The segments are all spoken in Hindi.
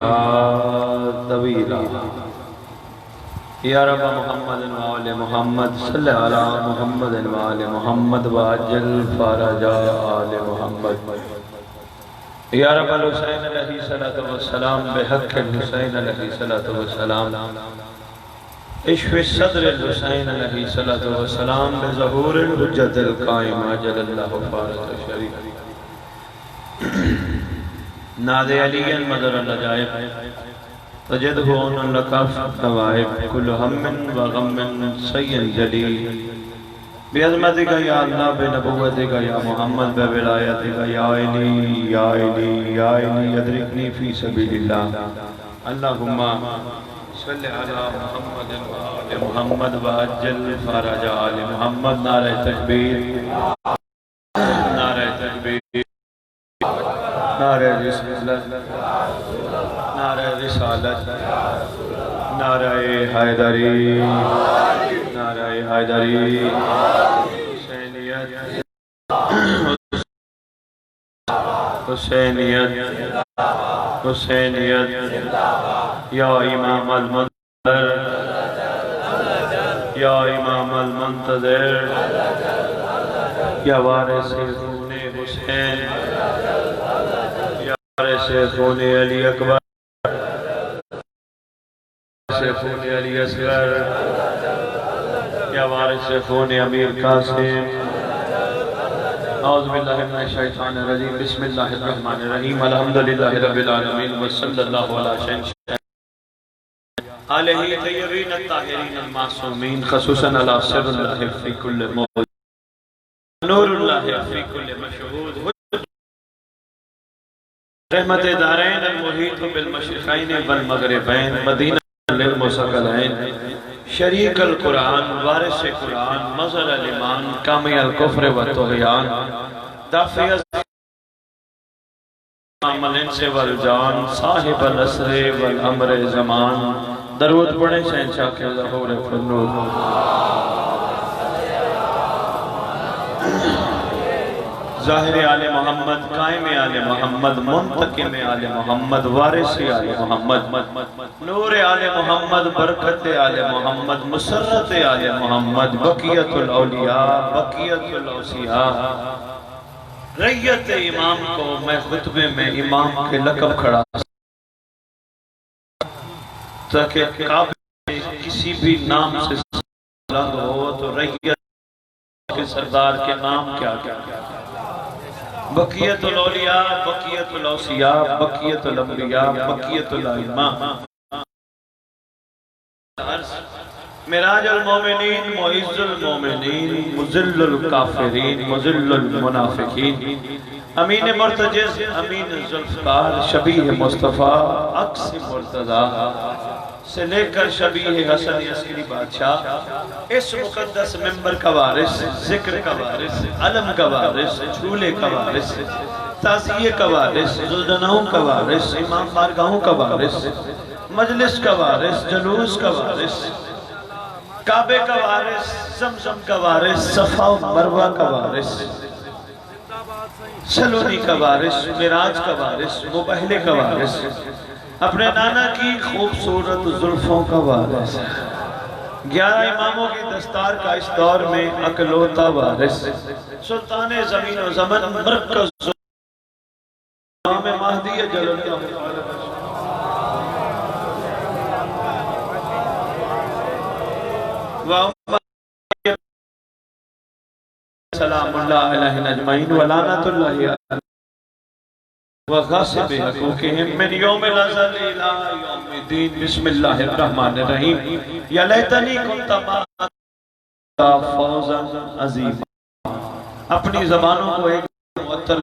तवीला या रब मुहम्मद वाले मोहम्मद सल्ले अला मुहम्मद वाले मोहम्मद वाजल फरजा आले मोहम्मद या रब हुसैन अलैहि सल्लतु वस्सलाम बिहक़ हुसैन अलैहि सल्लतु वस्सलाम इश्क़ सद्र हुसैन अलैहि सल्लतु वस्सलाम बिज़हूर हुज्जतिल क़ाइम अजलल्लाहु फ़ारत शरीफ नादे अलीयन मदर लजाइब तजदहु अन लकफ नवाइब कुल हम्मिन व गम्मिन सय्यन जलील बिअज़मतिका या अल्लाह बिनबुव्वतिका या मोहम्मद बिविलायतिका या इली अदरिकनी फी सबीलिल्लाह अल्लाहुम्मा सल्लि अला मुहम्मद व आले मुहम्मद व अज्जल फरजा आले मुहम्मद। नारे तकबीर, नारे तकबीर, नारे रिसालत, नारे रिसालत, नारे हैदरी, नारे हैदरी, हुसैनियत, हुसैनियत, हुसैनियत, या इमाम अल-मुंतज़िर, या इमाम अल-मुंतज़िर, या वारिस खूने हुसैन, से खून अली अकबर, से खून अली असगर, या वारिस से खून अमीर कासिम। औज़ु बिल्लाहि मिनश शैतानिर रजीम, बिस्मिल्लाहिर रहमानिर रहीम, अल्हम्दुलिल्लाहि रब्बिल आलमीन व सल्लल्लाहु अला सय्यिदिना आलिहि तय्यबीन अत्ताहिरीन अल-मासूमीन, खसूसन अला सिर्रिल्लाहि फी कुल्लि मौजूद, नूरुल्लाहि फी कुल्लि मशहूद, रहमत दारैन अल-मुहीत बिल मशरिक़ैन वल मग़रिबैन, मदीना लिल मुसक़लैन, शरीक अल कुरान, वारिस कुरान, मज़हर अल ईमान, कामी अल कुफ्र व तुग़यान, दाफ़ी अल इंस वल जान, साहिब अल असर वल अम्र ज़मान। दरूद पढ़े शहंशाह के ज़हूर फ़ुनून। ज़ाहिर आले मोहम्मद, कायम आले मोहम्मद, मुंतकिम आले मोहम्मद, वारिस आले मोहम्मद, नूर आले मोहम्मद, बरकत आले मोहम्मद, मुसर्रत आले मोहम्मद, बकियतुल औलिया, बकियतुल औसिया। रैयत इमाम को मैं खुतबे में इमाम के लक़ब खड़ा ताकि काबे किसी भी नाम से बुलंद हो तो रैयत के सरदार के नाम क्या क्या। बकियतुल औलिया, बकियतुल औसिया, बकियतुल अंबिया, बकियतुल अइम्मा। मिराजुल मोमिनीन, मुइज़्ज़ुल मोमिनीन, मुज़िल्लुल काफ़िरीन, मुज़िल्लुल मुनाफ़िकीन, अमीन मुर्तजिज़, अमीन ज़ुल्फ़कार, शबीह मुस्तफ़ा, अक्स मुर्तज़ा से लेकर शबीह हसन अस्करी बादशाह, इस मुक़द्दस मिंबर का वारिस, ज़िक्र का वारिस, अलम का वारिस, झूले का वारिस, ताज़िये का वारिस, जुल्दनाओं का वारिस, इमाम बारगाहों का वारिस, मजलिस का वारिस, जुलूस का वारिस, काबे का वारिस, ज़मज़म का वारिस, सफ़ा मरवा का वारिस, सलोनी का वारिस, मिराज का वारिस, मुबहले का वारिस, अपने नाना की खूबसूरत जुल्फों का वारिस, 11 इमामों की दस्तार का इस दौर में अकलौता वारिस, सुल्तान ज़मीन व ज़मन, मरकज़ इमाम महदी जल्लल्लाहु सलामुल्लाह अलैहि अजमईन व लानतुल्लाहि व गासिब हक़ूक़िहिम मिन यौमिल अज़ल इला यौमिद्दीन। बिस्मिल्लाहिर रहमानिर रहीम। या लैतनी कुन्त माअ फौज़न अज़ीमा। अपनी ज़बानों को एक मुअत्तर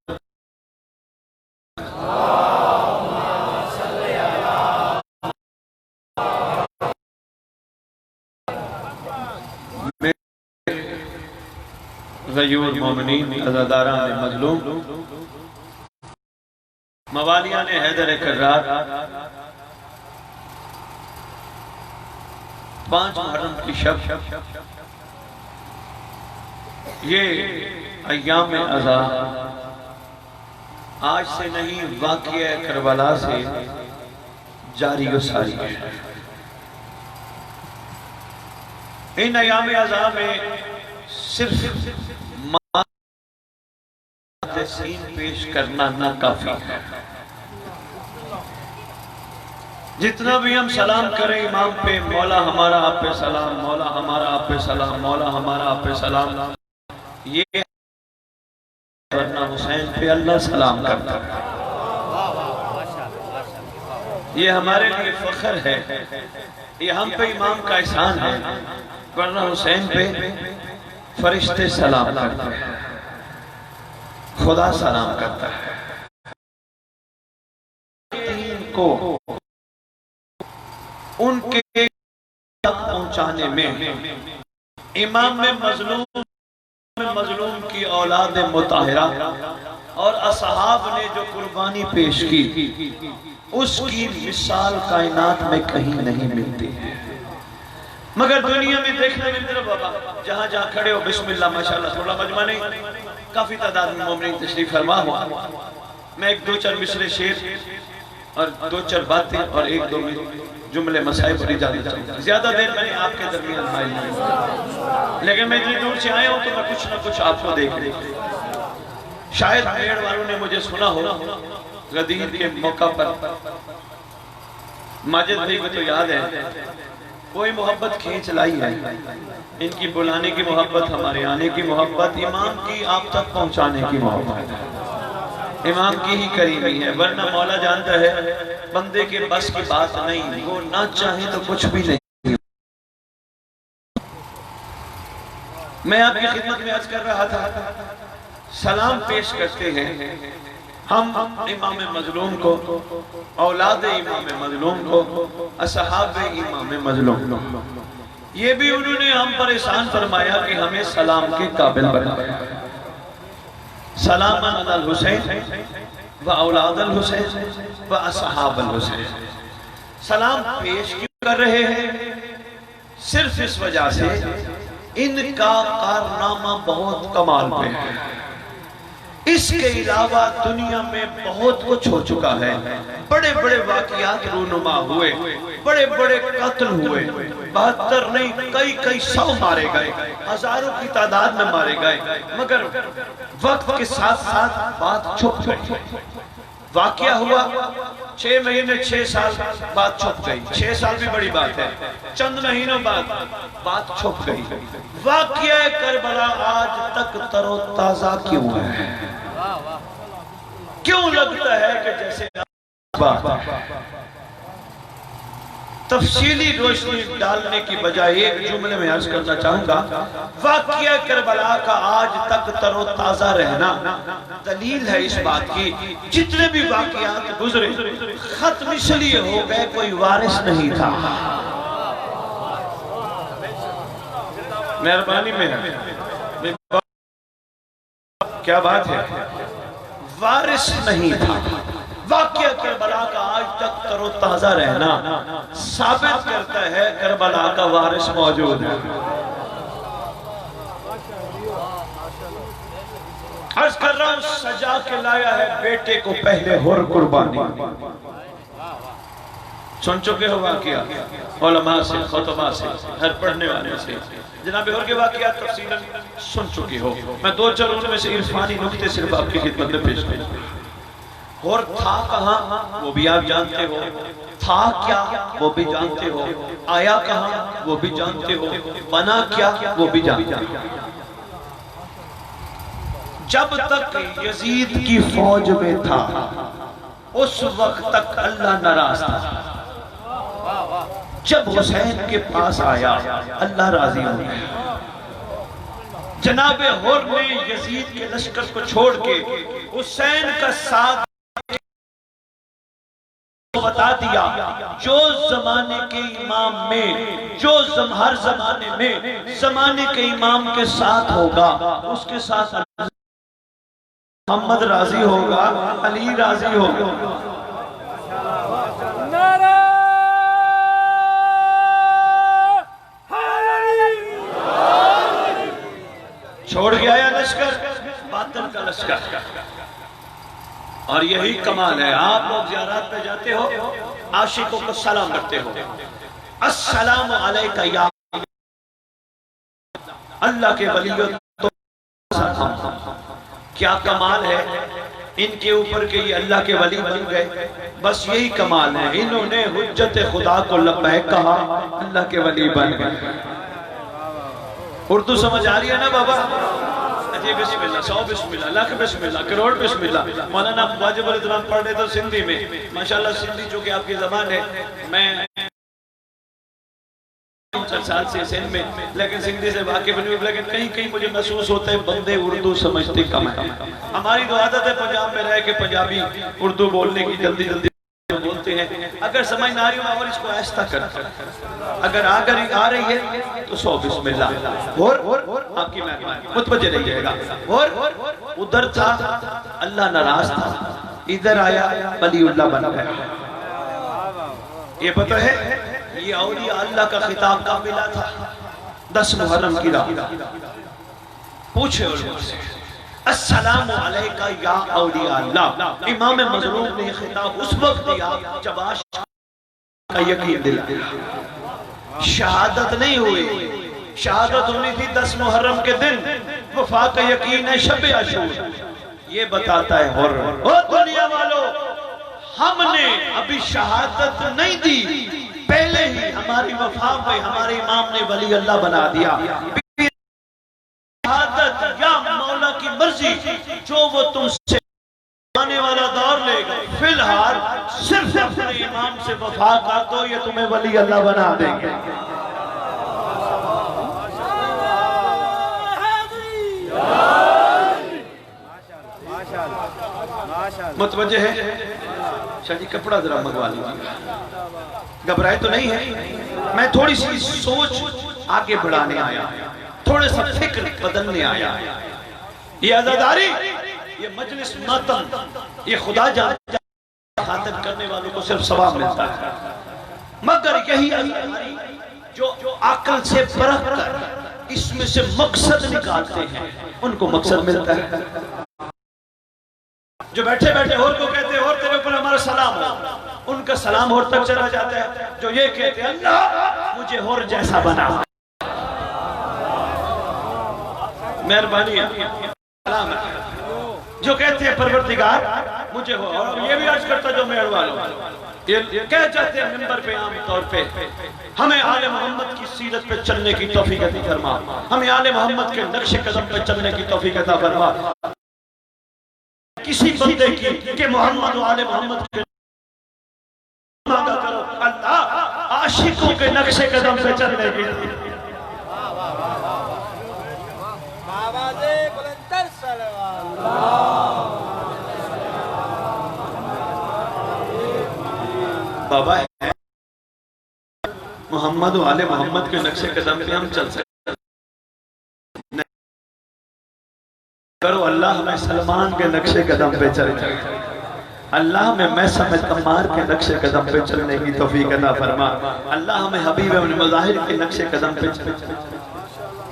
ग़यूर मोमिनीन, अज़ादारान मज़लूम, मवालिया ने हैदर कर्रार, 5 मुहर्रम की शब, ये अय्याम अज़ा आज से नहीं वाक़िया करबला से जारी व सारी है। इन अयाम अज़ा में सिर्फ सीन पेश करना ना काफी है। जितना भी हम सलाम करें इमाम पे, मौला हमारा आप पे सलाम, मौला हमारा आप पे सलाम, मौला हमारा आप पे सलाम, ये वरना हुसैन पे अल्लाह सलाम करता है। ये हमारे लिए फख्र है, ये हम पे इमाम का एहसान है, वरना हुसैन पे फरिश्ते सलाम करते हैं, खुदा सलाम करता है। को उनके तक पहुंचाने में इमाम में मजलूम की औलाद मुताहिरा और असहाब ने जो कुर्बानी पेश की, उसकी मिसाल कायनात में कहीं नहीं मिलती। मगर दुनिया में देखने मिलते हो बाबा, जहां जहां खड़े हो बिस्मिल्लाह माशाल्लाह, थोड़ा मजमा नहीं, काफी तादाद में मोमिनीन तशरीफ फरमा हुआ। मैं एक दो चार मिसरे शेर और दो चार बातें और एक दो जुमले मसाइब पर जाना चाहूँगा। ज्यादा देर मैंने आपके दरमियान आई नहीं, लेकिन मैं इतनी दूर से आया हूँ तो मैं कुछ ना कुछ आपको देख रही। शायद मेड़ वालों ने मुझे सुना हो, गदीर के मौका पर माजिद भाई को तो याद है, कोई मोहब्बत खींच लाई है, इनकी बुलाने की मोहब्बत, हमारे आने की मोहब्बत, इमाम की आप तक पहुंचाने की मोहब्बत है, इमाम की ही करीबी है। वरना मौला जानता है बंदे के बस की बात नहीं, वो ना चाहे तो कुछ भी नहीं। मैं आपकी खिदमत में अर्ज कर रहा था, सलाम पेश करते हैं हम इमाम मजलूम को, औलाद इमाम मजलूम को, असहाब इमाम मजलूम। ये भी उन्होंने हम पर एहसान फरमाया कि हमें सलाम के काबिल बनाया। सलाम अल हुसैन व औलाद अल हुसैन व असहाब अल हुसैन। सलाम पेश क्यों कर रहे हैं? सिर्फ इस वजह से इनका कारनामा बहुत कमाल पे है। इसके अलावा दुनिया में बहुत कुछ हो चुका है, बड़े बड़े वाकयात रूनुमा हुए, बड़े बड़े कत्ल हुए, 72 नहीं कई 100 मारे गए, हजारों की तादाद में मारे गए, मगर वक्त के साथ साथ बात छुप गई। वाकया हुआ 6 महीने 6 साल बात छुप गई, 6 साल भी बड़ी बात है, चंद महीनों बाद बात छुप गई। वाकया करबला आज तक तरोताजा क्यों है? क्यों लगता है कि जैसे तफसीली रोशनी डालने की बजाय एक जुमले में अर्ज करना चाहूंगा, वाकया करबला का आज तक तरोताजा रहना दलील है इस बात की, जितने भी वाकयात गुजरे खत्म इसलिए हो गए कोई वारिस नहीं था। मेहरबानी में क्या बात है, वारिस नहीं था। वाकया करबला का आज तक तरोताजा रहना साबित करता है करबला का वारिस मौजूद है। अर्ज कर रहा हूं, सजा के लाया है बेटे को पहले हुर कुर्बानी। सुन चुके हो वाकया उलमा से, खुतबा से, हर पढ़ने वाले से, जनाब और के वाकया तफसीलन सुन चुके हो। मैं दो चार उनमें से इरफानी नुक्ते सिर्फ आपकी खिदमत में पेश करूं। और था कहां वो भी आप जानते हो, था क्या वो भी जानते हो, आया कहां वो भी जानते हो, बना क्या वो भी जानते हो। जब तक यजीद की फौज में था उस वक्त तक अल्लाह नाराज था। जब हुसैन के पास आया अल्लाह राजी हो गया। जनाब हुर ने यजीद के लश्कर को छोड़ के हुसैन का साथ बता दिया, जो जमाने के इमाम में, जो हर जमाने में जमाने के इमाम के साथ होगा उसके साथ मोहम्मद राजी होगा, अली राजी होगा। छोड़ के आया लश्कर, बातिल का लश्कर। और यही कमाल है, आप लोग ज़ियारत पे जाते हो, आशिकों को सलाम करते हो, अस्सलामु अलैका या अल्लाह के वलियों। तो क्या कमाल है इनके ऊपर के ये अल्लाह के वली बन गए। बस यही कमाल है, इन्होंने हुज्जत खुदा को लब्बैक कहा, अल्लाह के वली बन गए। उर्दू समझ आ रही है ना बाबा? अजी बिस्मिल्लाह, 100 बिस्मिल्लाह, लाख बिस्मिल्लाह, करोड़ बिस्मिल्लाह। मौलाना वाजिब अल इत्तराम पढ़ रहे थे सिंधी में, माशाल्लाह सिंधी जो कि आपकी ज़बान है, मैं 4 साल से सिंध में, लेकिन सिंधी से वाकिफ नहीं हूं, लेकिन कहीं कहीं मुझे महसूस होता है बंदे उर्दू समझते कम है। हमारी तो आदत है पंजाब में रह के पंजाबी उर्दू बोलने की, जल्दी जल्दी बोलते हैं। अगर समझ ना आ रही हो और इसको ऐसा कर, अगर आ रही है तो 100 बिस्मिल्लाह और आपकी मेहरबानी, मुतवज्जे रहिएगा। और उधर था अल्लाह नाराज था, इधर आया वलीउल्लाह बन गया। ये पता है ये औलिया अल्लाह का खिताब का मिला था 10 मुहर्रम की रात। पूछे उनसे अस्सलामु अलैका या औलिया अल्लाह। इमाम मज़लूम ने खिताब उस वक्त दिया जब आशिक का यकीन दिला, शहादत नहीं हुई। शहादत होनी थी 10 मुहर्रम के दिन, वफा का यकीन है शब आशूर। ये बताता है और ओ दुनिया वालों, हमने अभी शहादत नहीं दी, पहले ही हमारी वफा पे हमारे इमाम ने वली अल्लाह बना दिया। शहादत या मौला की मर्जी, जो वो तुमसे आने वाला दौर लेगा, फिलहाल सिर्फ अपने इमाम से वफा कर दो, ये तुम्हें वली अल्लाह बना देंगे। मुतवज्जे है? शादी कपड़ा जरा मंगवा लीजिए, घबराए तो नहीं है। मैं थोड़ी सी सोच आगे बढ़ाने आया, थोड़े सा फिक्र बदलने आया। ये आजादारी, ये मजलिस मातम, ये खुदा जानता खातिर करने वालों को सिर्फ सवाब मिलता है, मगर यही जो अक्ल से परख कर इसमें से मकसद निकालते हैं उनको मकसद मिलता है। जो बैठे बैठे और को कहते हैं और तेरे ऊपर हमारा सलाम हो, उनका सलाम और तक चला जाता है। जो ये कहते हैं अल्लाह मुझे और जैसा बना, मेहरबानी सलाम है। जो कहते हैं परवरदिगार मुझे हो, और ये भी अर्ज करता जो मेहर वालों, ये कह जाते हैं मिंबर पे आम तौर पे, हमें आले मोहम्मद की सीरत पे चलने की तौफीक अता फरमा, हमें आले मोहम्मद के नक्शे कदम पे चलने की तौफीक अता फरमा। किसी बंदे की कि मोहम्मद आले मोहम्मद के मांगा करो, अल्लाह आशिकों के नक्शे कदम पे चलने की। बाबा है मोहम्मद वाले मोहम्मद के नक्शे कदम पे हम चल सकते करो। अल्लाह हमें सलमान के नक्शे कदम पे चल, अल्लाह में मैं समझ कमार के नक्शे कदम पे चलने की तौफीक अता फरमा। अल्लाह हमें हबीब इब्न मुज़ाहिर के नक्शे कदम पे चल।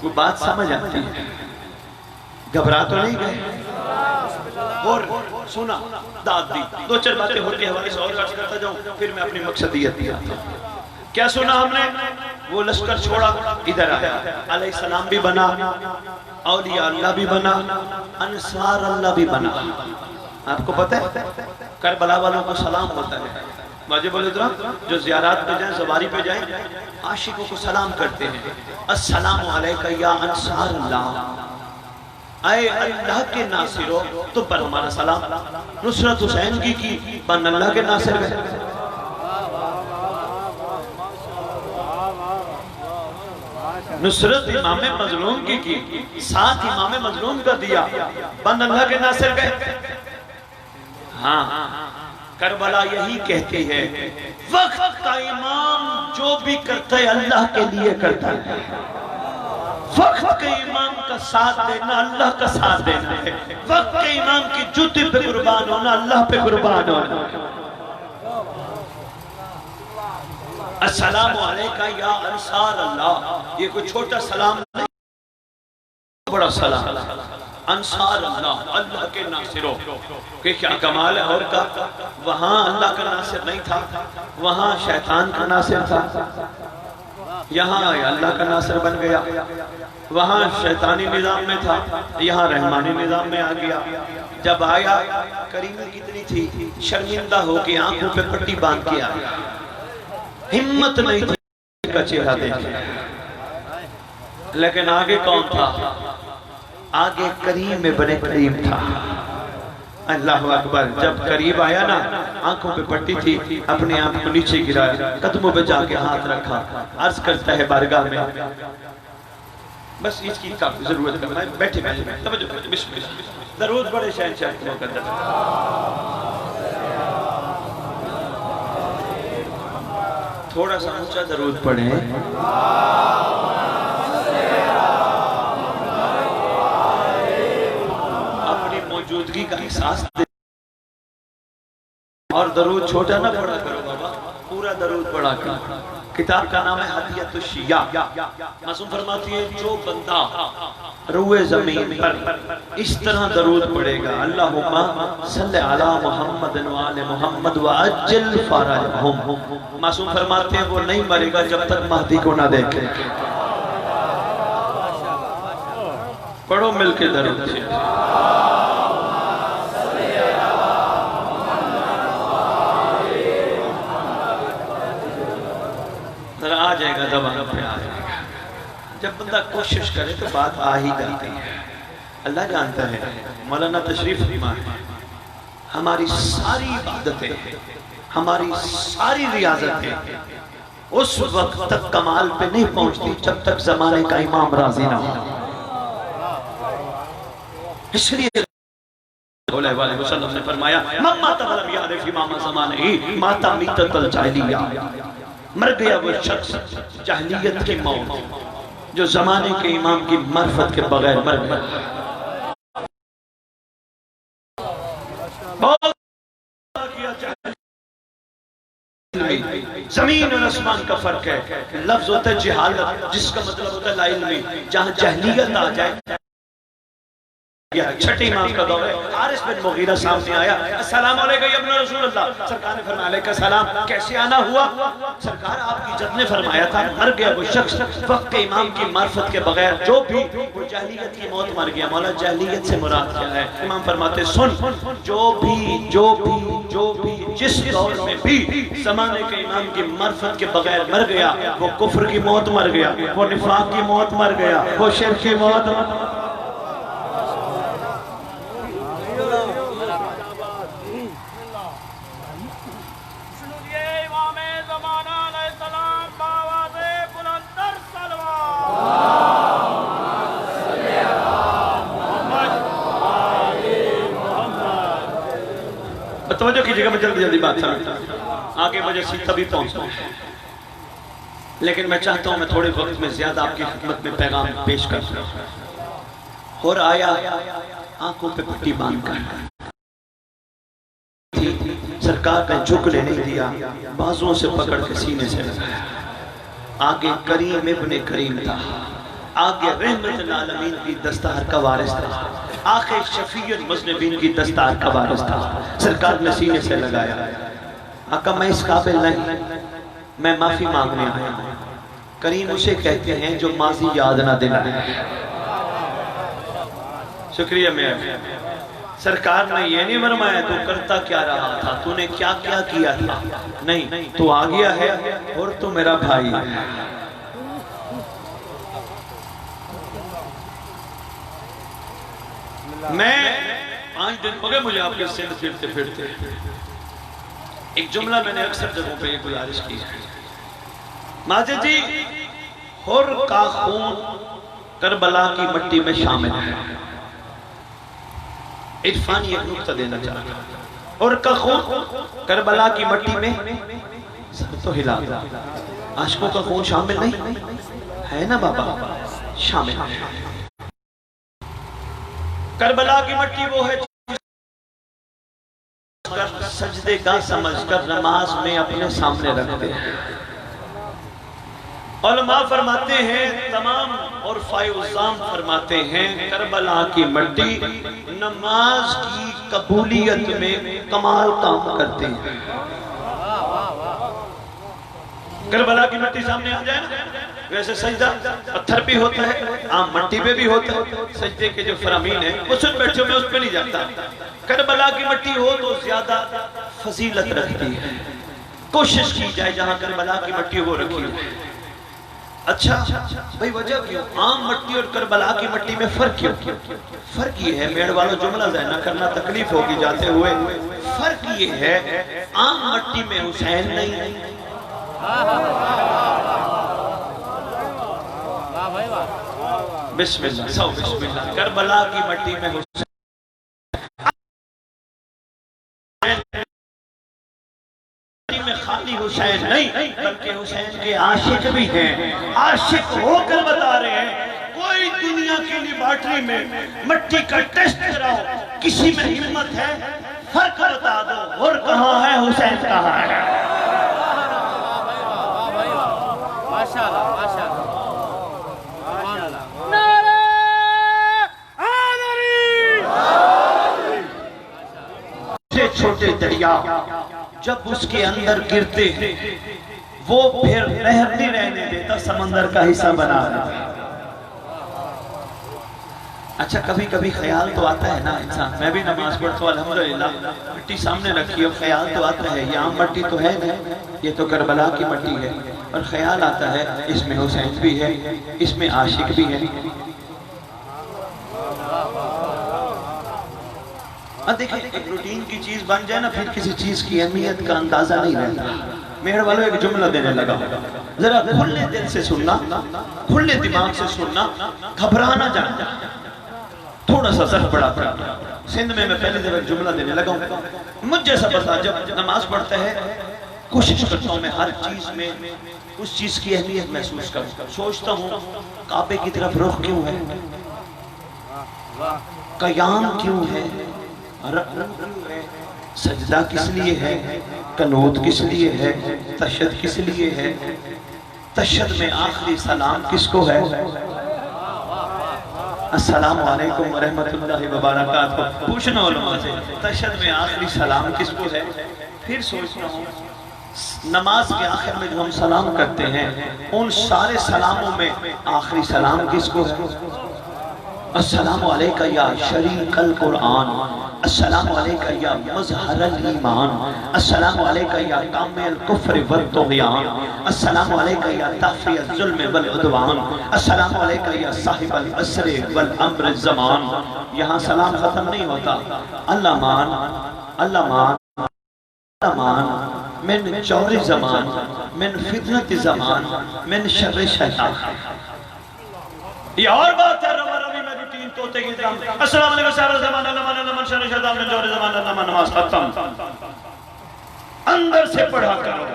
वो बात समझ आती है, घबरा तो नहीं गए? और सुना दाद दी, 2-4 बातें होर के हवाले से और अर्ज करता जाऊं, फिर मैं अपनी मकसदियत भी आता हूं। क्या सुना हमने? वो लश्कर छोड़ा, इधर आया, अलैहिस्सलाम भी बना, औलिया अल्लाह भी बना, अंसार अल्लाह भी बना। आपको पता है करबला वालों को सलाम होता है, वाजिब अल इत्तराम जो ज़ियारत पे जाए, सवारी पे जाए, आशिकों को सलाम करते हैं, अस्सलामु अलैका या अंसार अल्लाह, आए अल्लाह के नासिरो, तुम पर हमारा सलाम। नुसरत हुसैन की बन अल्लाह के नासिर गए। नुसरत इमाम मजलूम की साथ इमाम मजलूम का दिया, बन अल्लाह के नासिर गए। हाँ, करबला यही कहती है, वक्त का इमाम जो भी करता है अल्लाह के लिए करता है। वक्त के इमाम का साथ देना अल्लाह का साथ देना है। वक्त के इमाम की जुत्ती पे कुर्बान होना अल्लाह पे कुर्बान होना। अस्सलामु अलैका या अंसार अल्लाह, ये कोई छोटा सलाम नहीं, बड़ा सलाम। अंसार अल्लाह, अल्लाह के नासिरों के क्या कमाल है। और का वहां अल्लाह का नासिर नहीं था, वहां शैतान का नासिर था। यहाँ अल्लाह का नासिर बन गया। वहां शैतानी निजाम में था, यहाँ रहमानी निजाम में आ गया। जब आया करीमी कितनी थी, शर्मिंदा होके आंखों पे पट्टी बांध के आया, हिम्मत नहीं थी का चेहरा देखे। लेकिन आगे कौन था? आगे करीम में बने करीम था। अल्लाह अकबर। जब करीब आया ना, आंखों पे पट्टी थी, अपने आप को नीचे गिराया, कदमों पे जाके हाथ रखा, अर्ज करता है बारगाह में, बस इसकी काफी जरूरत है। बैठे बैठे तवज्जो, दरूद बड़े शहंशाह के मुकद्दस। थोड़ा सा ऊंचा दरूद पढ़े। अपनी मौजूदगी का एहसास दे। और दरूद छोटा ना पढ़ा करो बाबा, पूरा दरूद पढ़ा करो। किताब का नाम है हदियतुश शिया। मासूम फरमाती है, जो बंदा रुए जमीन पर इस तरह दरूद पढ़ेगा, अल्लाहुम्मा सल्ली अला मुहम्मद व आले मुहम्मद व अज्जल फरजहुम, मासूम फरमाते हैं वो नहीं मरेगा जब तक महदी को ना देखे। पढ़ो मिलके दरूद से। आ जाएगा, जबान पे आ जाएगा। जब बंदा कोशिश करे तो बात आ ही जाती है। अल्लाह जानता है। मौलाना तशरीफ फरमा है, हमारी सारी इबादतें, हमारी सारी रियाजतें उस वक्त तक कमाल पे नहीं पहुंचती जब तक जमाने का इमाम राजी ना हो। इसलिए वसल्लम ने फरमाया, मर गया वो शख्स जाहिलियत की मौत जो जमाने के इमाम की मार्फत के बगैर मर गया। जमीन और आसमान का फर्क है। लफ्ज होता है जिहालत, जिसका मतलब होता है ला इल्मी। जहां जहलियत आ जाए, छठे इमाम का दौर है। हारिस बिन मुगीरा सामने आया, अस्सलाम वालेकुम या इब्न रसूलुल्लाह। सरकार ने फरमाया अलैका सलाम, कैसे आना हुआ? सरकार आपकी इज्जत ने फरमाया था, मर गया वो शख्स वक्त के इमाम की मार्फत के बगैर, जो भी वो जाहिलियत की मौत मर गया। मौला जाहिलियत से मुराद क्या है? इमाम फरमाते सुन, जो भी जिस दौर में भी ज़माने के इमाम की मार्फत के बगैर मर गया, वो कुफ्र की मौत मर गया, वो निफाक की मौत मर गया, वो शिर्क की मौत। तवज्जो कीजिएगा, मैं जल्दी जल्दी बात समझता आगे मुझे सीधा भी पहुंचना, लेकिन मैं चाहता हूं मैं थोड़े वक्त में ज्यादा आपकी खिदमत में पैगाम पेश कर सकूं। और आया आंखों पे पट्टी बांध कर, सरकार ने झुकने नहीं दिया, बाजुओं से पकड़ के सीने से लगाया। आगे करीम इब्ने करीम था, आगे रहमतुल आलमीन की दस्तार का वारिस था, आखिर शफीउल मुज़निबीन की दस्तार का वारिस था। सरकार ने सीने से लगाया, आका मैं इस काबिल नहीं, मैं माफी मांगने आया हूं। करीम उसे कहते हैं जो माजी याद ना दिलाए। शुक्रिया मेरा। सरकार ने ये नहीं फरमाया तू करता क्या रहा था, तूने क्या क्या किया था, नहीं, तू आ गया है और तू मेरा भाई है। मैं 5 दिन हो गए मुझे आपके सिंध फिरते फिरते। एक जुमला मैंने अक्सर जगहों पे गुजारिश की है, माजिद जी, हुर का खून करबला की मिट्टी में शामिल है। इरफानी एक नुक्ता देना चाहता हूं, हुर का खून करबला की मिट्टी में सर तो हिला, आशिकों का खून शामिल नहीं है ना बाबा, शामिल है। करबला की मिट्टी वो है सजदे का समझकर नमाज में अपने सामने रखते हैं। उलमा फरमाते हैं, तमाम और फायुज़ाम फरमाते हैं, करबला की मिट्टी नमाज की कबूलियत में कमाल काम करते हैं। करबला की मिट्टी सामने आ जाए ना, वैसे सजदा पत्थर पे होता है, आम मिट्टी पे भी होता है। सजदे के जो फरामीन है वो सुन बैठे, मैं उस पे नहीं जाता। करबला की मिट्टी हो तो ज्यादा फजीलत रखती है। कोशिश की जाए जहां करबला की मिट्टी वो रखी है। अच्छा भाई, वजह क्यों? आम मिट्टी और करबला की मिट्टी में फर्क क्यों? फर्क ये है, मेड़ वालों जुमला ज़हन करना तकलीफ होगी जाते हुए। फर्क ये है, आम मिट्टी में हुसैन नहीं, बिस्मिल्लाह सौ बिस्मिल्लाह, करबला की मिट्टी में हुसैन में खाली हुसैन नहीं, बल्कि हुसैन के आशिक भी हैं। आशिक होकर बता रहे हैं, कोई दुनिया की लेबॉर्टरी में मिट्टी का टेस्ट कराओ, किसी में हिम्मत है फर्क बता दो, और कहाँ है हुसैन कहाँ है? माशाअल्लाह माशाअल्लाह। छोटे दरिया जब उसके अंदर गिरते हैं वो फिर लहर नहीं रहने देता, समंदर का हिस्सा बना देता। अच्छा, कभी कभी ख्याल तो आता है ना इंसान, मैं भी नमाज पढ़ता हूँ अल्हम्दुलिल्लाह, मिट्टी सामने रखी है, ख्याल तो आता है ये आम मिट्टी तो है नहीं, ये तो करबला की मिट्टी है। और ख्याल आता है इसमें हुसैन भी है, इसमें आशिक भी है। देखिए, एक रूटीन की चीज बन जाए ना, फिर किसी चीज की अहमियत का अंदाजा नहीं रहता। मेहर वालों एक जुमला देने लगा, जरा खुले दिल से सुनना, खुले दिमाग से सुनना, घबराना जाना। थोड़ा सा सर बड़ा पड़ा सिंध में, मैं पहली दफा जुमला देने लगा। मुझे सब पता, जब नमाज पढ़ता है कोशिश करता हूँ मैं हर चीज में उस चीज की अहमियत महसूस करूँ। सोचता हूँ काबे की तरफ रुख क्यों है, कयाम क्यों है, सजदा किस लिए है, कनूत किस लिए है, तशद किस लिए है, तशद में आखिरी सलाम किसको है? अस्सलाम वालेकुम व रहमतुल्लाहि व बरकातहू। पूछना उलमा से, तशद में आखिरी सलाम किसको है? फिर सोचता हूँ नमाज के आखिर में जो हम सलाम करते हैं, उन सारे सलामों में आखिरी सलाम किसको है? अस्सलामु अलैका या शरीकल कुरआन, अस्सलामु अलैका या मज़हरल ईमान, अस्सलामु अलैका या कामिल कुफ्र व तुग़यान, अस्सलामु अलैका या ताफ़ियत ज़ुल्म वल उद्वान, अस्सलामु अलैका या साहिबल असर वल अम्र ज़मान। यहाँ सलाम खत्म नहीं होता। अल्लाह मान, अल्लाह मान, अल्लाह मान मिन चौरी ज़मान, मिन फितनत ज़मान, मिन शर्र शैतान। ये और बात है, रवी में रूटीन तोते की तरह अस्सलाम वालेकुम सारा ज़माना नमन नमन शर शैतान में जोर ज़माना नमन नमाज खत्म। अंदर से पढ़ा करो,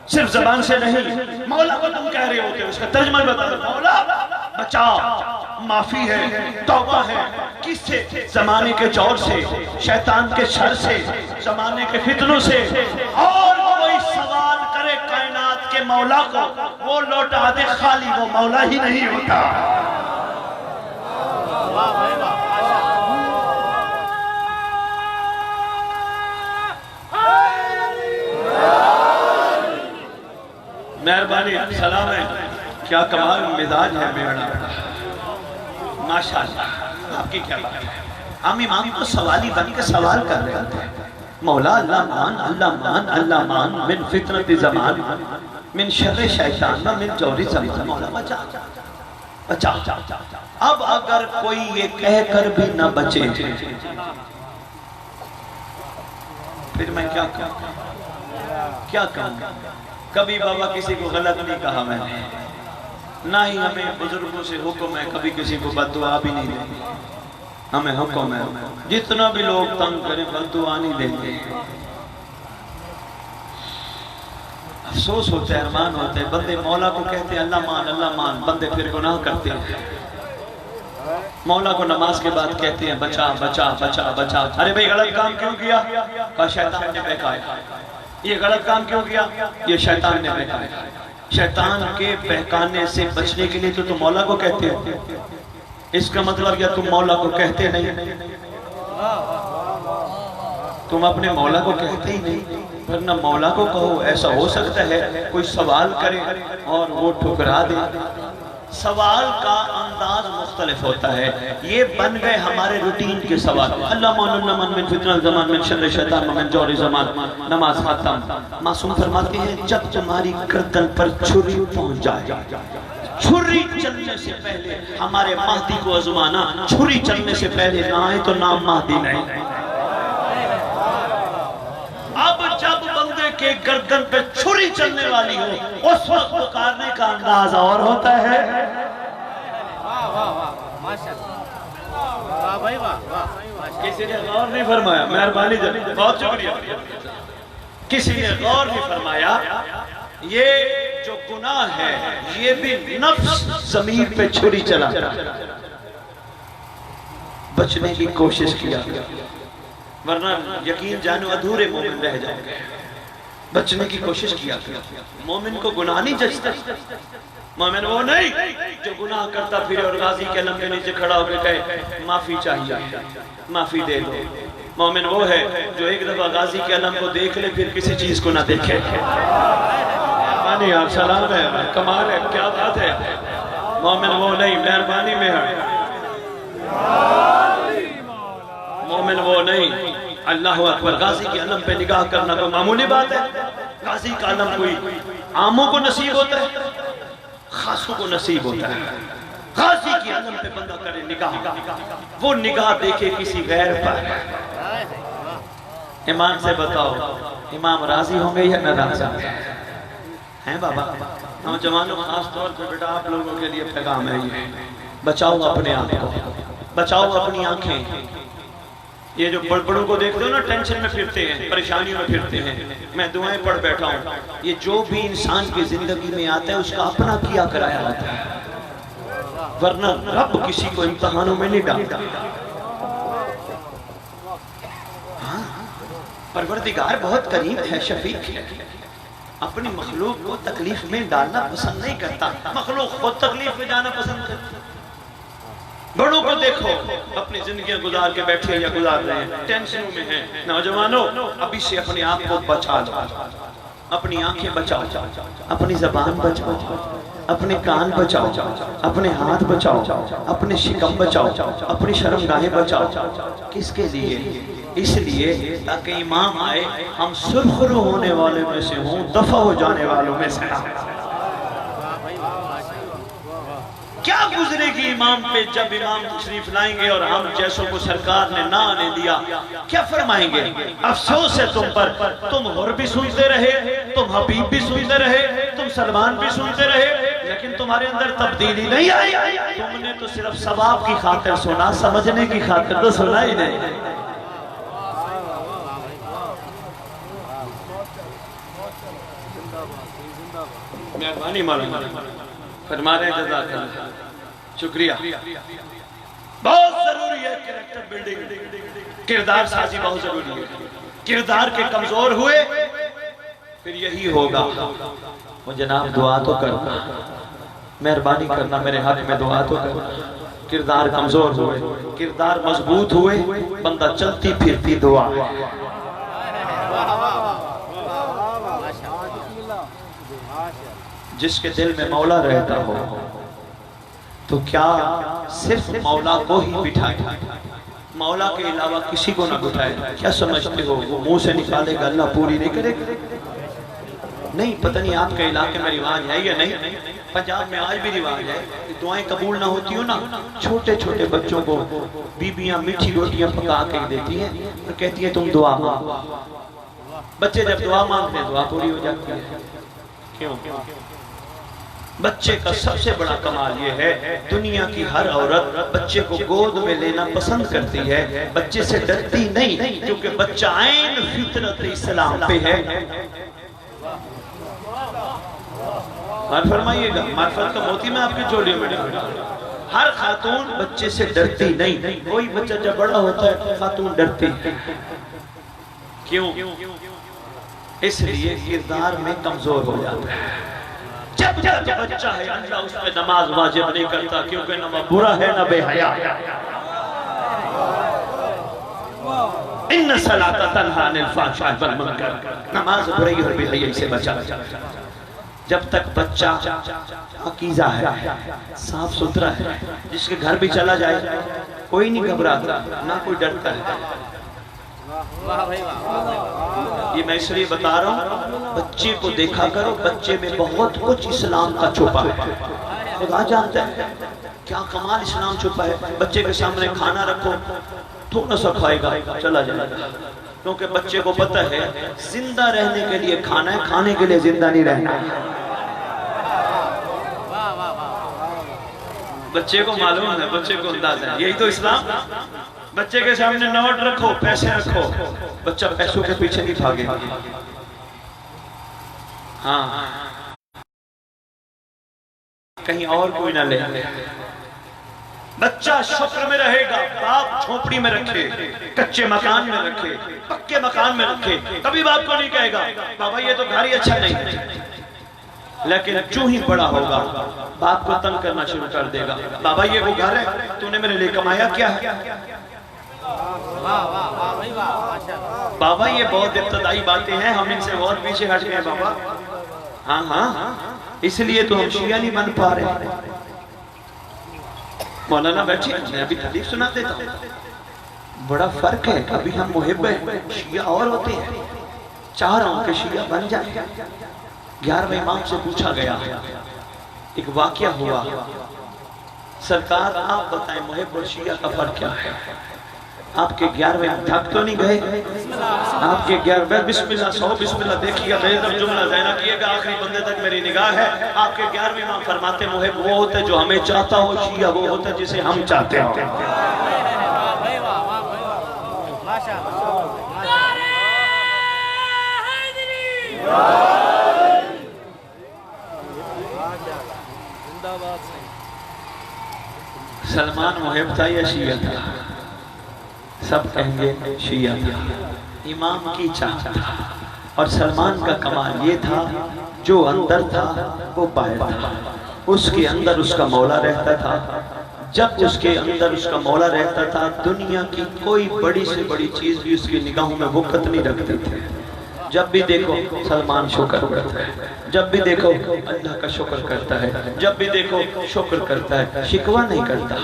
सिर्फ जबान से नहीं। मौला को तुम कह रहे होते, उसका तर्जुमा बता दो। मौला बचा, माफी है, तौबा है, किससे? जमाने के जोर से, शैतान के शर से, जमाने के फितनों से। और कोई सवाल करे कायनात के मौला को, वो लौटा दे खाली, वो मौला ही नहीं होता। मेहरबानी, सलाम है। क्या कमाल मिजाज है मेरा, माशाअल्लाह। आपकी क्या बात है? हम इमाम को सवाली बन के सवाल कर रहे हैं। मौला अल्लाह मान, अल्लाह मान, अल्लाह मान, मिन फितनत ज़मान, मिन शर्र शैतान, मिन जौरी ज़मान। मौला बचा, बचा। अब अगर कोई ये कहकर भी न बचे, फिर मैं क्या कहूँ? क्या कहूँ? कभी बाबा किसी को गलत नहीं कहा मैंने, ना ही हमें बुजुर्गों से हुक्म है कभी किसी को बद्दुआ भी नहीं देंगे। हमें हुक्म है जितना भी लोग तंग करें बद्दुआ नहीं देंगे। अफसोस होता है, अरमान होता है, बंदे मौला को कहते हैं अल्लाह मान, बंदे फिर गुनाह करते हैं। मौला को नमाज के बाद कहते हैं बचा बचा बचा बचा। अरे भाई गलत काम क्यों किया? कहा शैतान ने बहकाया। ये गलत काम क्यों किया? ये शैतान ने बहकाया। शैतान के बहकाने से बचने के लिए तो तुम मौला को कहते हो, इसका मतलब या तुम मौला को कहते नहीं, तुम अपने मौला को कहते ही नहीं, वरना मौला को कहो। ऐसा हो सकता है कोई सवाल करे और वो ठुकरा दे। सवाल का अंदाज मुख्तलिफ होता है। ये बन गए हमारे रूटीन के सवाल। नमाज खत्म। मासूम फरमाते हैं जब तुम्हारी गर्दन पर छुरी पहुंच जाए, छुरी चलने से पहले हमारे महदी को आजमाना, छुरी चलने से पहले ना आए तो नाम महदी नहीं। अब जब बंदे के गर्दन पे छुरी चलने वाली हो, उस वक्त पुकारने का अंदाज और होता है। किसी ने गौर नहीं फरमाया, मेहरबानी बहुत शुक्रिया। किसी ने गौर नहीं फरमाया, ये जो गुनाह है ये भी नफ्स ज़मीर पे छुरी चला, बचने की कोशिश किया, वरना यकीन जानो अधूरे मोमिन रह जाएंगे। बचने की कोशिश किया। मोमिन को गुनाह नहीं जचता। मोमिन वो नहीं जो गुनाह करता फिर और गाजी के अलम के नीचे खड़ा होकर कहे माफी चाहिए, माफी दे दो। मोमिन वो है जो एक दफा गाजी के अलम को देख ले फिर किसी चीज को ना देखे। मेहरबानी आप सलाम है, कमाल है, क्या बात है। मोमिन वो नहीं, मेहरबानी में है। मोमिन वो नहीं। अल्लाह अकबर। गाजी के अलम पे निगाह करना तो मामूली बात है। गाजी का अलम कोई आमों को नसीब होता है, खासों को नसीब होता है। गाजी के अलम पे बंदा करे निगाह, वो निगाह देखे किसी गैर पर। इमाम से बताओ, इमाम राजी होंगे या नाराज हैं? बाबा हम जवानों खास तौर पे बेटा आप लोगों के लिए पैगाम है ये, बचाओ अपने आप को, बचाओ अपनी आंखें। ये जो बड़बड़ों को देखते हो ना, टेंशन में फिरते हैं, परेशानियों में फिरते हैं, मैं दुआएं पढ़ बैठा हूँ। ये जो भी इंसान की जिंदगी में आता है उसका अपना किया कराया होता है, वरना रब किसी को इम्तिहानों में नहीं डालता। हाँ, परवरदिगार बहुत करीम है, शफीक है, अपनी मखलूक को तकलीफ में डालना पसंद नहीं करता, मखलूक खुद तकलीफ में जाना पसंद करता। बड़ों को देखो अपनी जिंदगियां गुजार के बैठे या गुजार रहे हैं, टेंशनों में हैं। नौजवानों अभी से अपने आप को बचा लो, अपनी आंखें बचाओ, अपनी जबान बचाओ, अपने कान बचाओ, अपने हाथ बचाओ, अपने शिकम बचाओ, अपनी शर्मगाहें बचाओ। किसके लिए? इसलिए ताकि इमाम आए हम सुरखरू होने वाले में से हों, दफा हो जाने वालों में से। क्या गुजरेगी इमाम पे जब इमाम तशरीफ लाएंगे और हम जैसों को सरकार ने ना आने दिया? क्या फरमाएंगे? अफसोस है तुम पर, तुम हुर भी सुनते रहे, तुम हबीब भी सुनते रहे, तुम सलमान भी सुनते रहे, लेकिन तुम्हारे अंदर तब्दीली नहीं आई। तुमने तो सिर्फ सवाब की खातिर सुना, समझने की खातिर तो सुना ही नहीं। मेहरबानी मौलाना फरमा रहे हैं, जज़ाकल्लाह, शुक्रिया। बहुत जरूरी है कैरेक्टर बिल्डिंग, किरदार साजी बहुत जरूरी है। किरदार के कमजोर हुए फिर यही होगा। वो जनाब दुआ तो करना, मेहरबानी करना, मेरे हक में दुआ तो करना। किरदार कमजोर हुए, किरदार मजबूत हुए, बंदा चलती फिरती दुआ। जिसके दिल में मौला रहता हो तो क्या सिर्फ मौला को ही बिठाए, मौला के अलावा किसी को ना बिठाए? क्या समझते हो वो मुंह से निकालेगा अल्लाह पूरी नहीं करेगा? नहीं, पता नहीं आपके इलाके में रिवाज है या नहीं। पंजाब में आज भी रिवाज है, दुआएं कबूल ना होती हो ना, छोटे छोटे बच्चों को बीबियां मीठी रोटियां पका के देती हैं और कहती है तुम दुआ मांगो। बच्चे जब दुआ मांगते हैं दुआ पूरी हो जाती है। क्यों? बच्चे का सबसे बड़ा कमाल ये है, दुनिया की हर औरत बच्चे को गोद में लेना पसंद करती है, बच्चे से डरती नहीं, क्योंकि बच्चा ऐन फितरत इस्लाम पे है। फरमाइएगा, मार्फत का मोती में आपकी झोली में हर खातून बच्चे से डरती नहीं। कोई बच्चा जब बड़ा होता है तो खातून डरती है। क्यों? इसलिए किरदार में कमजोर हो जाता है। जब तक बच्चा है अल्लाह उस पे नमाज वाजिब नहीं करता, क्योंकि न वो बुरा है न बेहया। इन्न सलात तन्हा अनिल फ़ाहिशाइ वल मुनकर, नमाज बुराई और बेहयाई से बचाता। जब तक बच्चा अकीजा है, साफ सुथरा है, जिसके घर भी चला जाए कोई नहीं घबराता, ना कोई डरता है। ये मैं इसलिए बता रहा हूँ, बच्चे को देखा करो, बच्चे में बहुत कुछ इस्लाम का छुपा है। खुदा जानता है क्या कमाल इस्लाम छुपा है। बच्चे के सामने खाना रखो, थोड़ा सा खाएगा, चला जाएगा, क्योंकि बच्चे को पता है जिंदा रहने के लिए खाना है, खाने के लिए जिंदा नहीं रहना है। बच्चे को मालूम है, बच्चे को अंदाज है, यही तो इस्लाम। बच्चे के सामने नोट रखो, पैसे रखो, बच्चा पैसों के पीछे नहीं भागेगा। हाँ, कहीं और कोई ना ले। बच्चा शुक्र में रहेगा। बाप झोपड़ी में रखे, कच्चे मकान में रखे, पक्के मकान में रखे, कभी बाप को नहीं कहेगा बाबा ये तो घर ही अच्छा नहीं है। लेकिन जो ही बड़ा होगा बाप को तंग करना शुरू कर देगा, बाबा ये वो घर है, तूने मेरे लिए कमाया क्या है? बाबा ये बहुत इब्तदाई बातें हैं, हम इनसे बहुत पीछे हट गए बाबा। हाँ हाँ, इसलिए तो हम शिया नहीं बन पा रहे। मौलाना बैठे, मैं अभी तारीफ सुना देता हूँ। बड़ा फर्क है, अभी हम मुहिब हैं, शिया और होते हैं। चाह रहा हूँ कि शिया बन जाए। 11वें इमाम से पूछा गया, एक वाकया हुआ, सरकार आप बताएं मुहिब और शिया का फर्क क्या है? आपके 11वें थक तो नहीं गए? आपके 11वें बिस्मिल्लाह 100 बिस्मिल्लाह देखिएगा, बेहतर जुमला ज़ायना किएगा, आखिरी बंदे तक मेरी निगाह है। आपके 11वें इमाम फरमाते मुहिब वो होता है जो हमें चाहता हो, शिया वो होता है जिसे हम चाहते हो। सलमान मुहिब था या शिया था? सब कहेंगे शिया था। इमाम की चाह था, और सलमान का कमाल ये था जो अंदर था वो बाहर था। उसके अंदर उसका मौला रहता था। जब उसके अंदर उसका मौला रहता था, दुनिया की कोई बड़ी से बड़ी चीज भी उसकी निगाहों में वक़्त नहीं रखते थे। जब भी देखो सलमान शुक्र करता है, जब भी देखो अल्लाह का शुक्र करता है, जब भी देखो शुक्र करता है, शिकवा नहीं करता।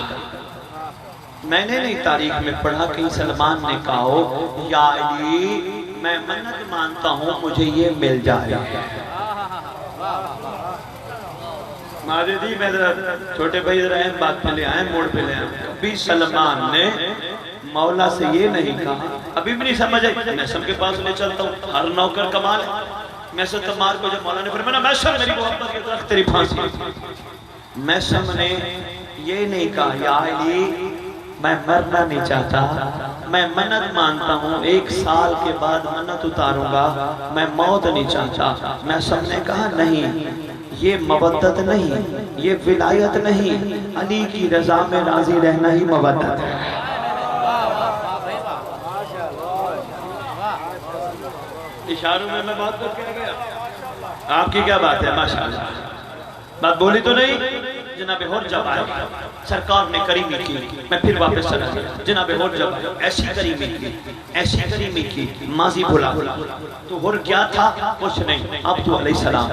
मैंने नहीं तारीख में पढ़ा कि सलमान ने कहा हो या अली मैं मन्नत मानता हूँ मुझे ये मिल जाए। मारेदी मैं छोटे भाई जरा अहम बात पे ले आए, मोड़ पे ले आए। कभी सलमान ने मौला से ये नहीं कहा, अभी भी नहीं समझ आई। मैं सबके पास ले चलता हूँ, हर नौकर कमाल है। मैं सब तमार को जब मौला ने फरमाया मैं सब मेरी मोहब्बत के दरख्त तेरी फांसी। मैं सब ने ये नहीं कहा या अली मैं मरना नहीं चाहता, मैं मन्नत मानता हूँ 1 साल के बाद मन्नत उतारूंगा, मैं मौत नहीं चाहता। मैं सब ने कहा नहीं, ये मवद्दत नहीं, ये विलायत नहीं, अली की रजा में राजी रहना ही मवद्दत है। इशारों में मैं बात करके आ गया। आपकी क्या बात है? माशाअल्लाह, बात बोली तो नहीं। जनाबे होर जब आए सरकार ने करीमी की, मैं फिर वापस चला गया। जनाबे होर जब आए ऐसी करीमी की, ऐसी करीमी की, माजी भुला तो होर क्या था? कुछ नहीं, अब तो अलैहिस्सलाम।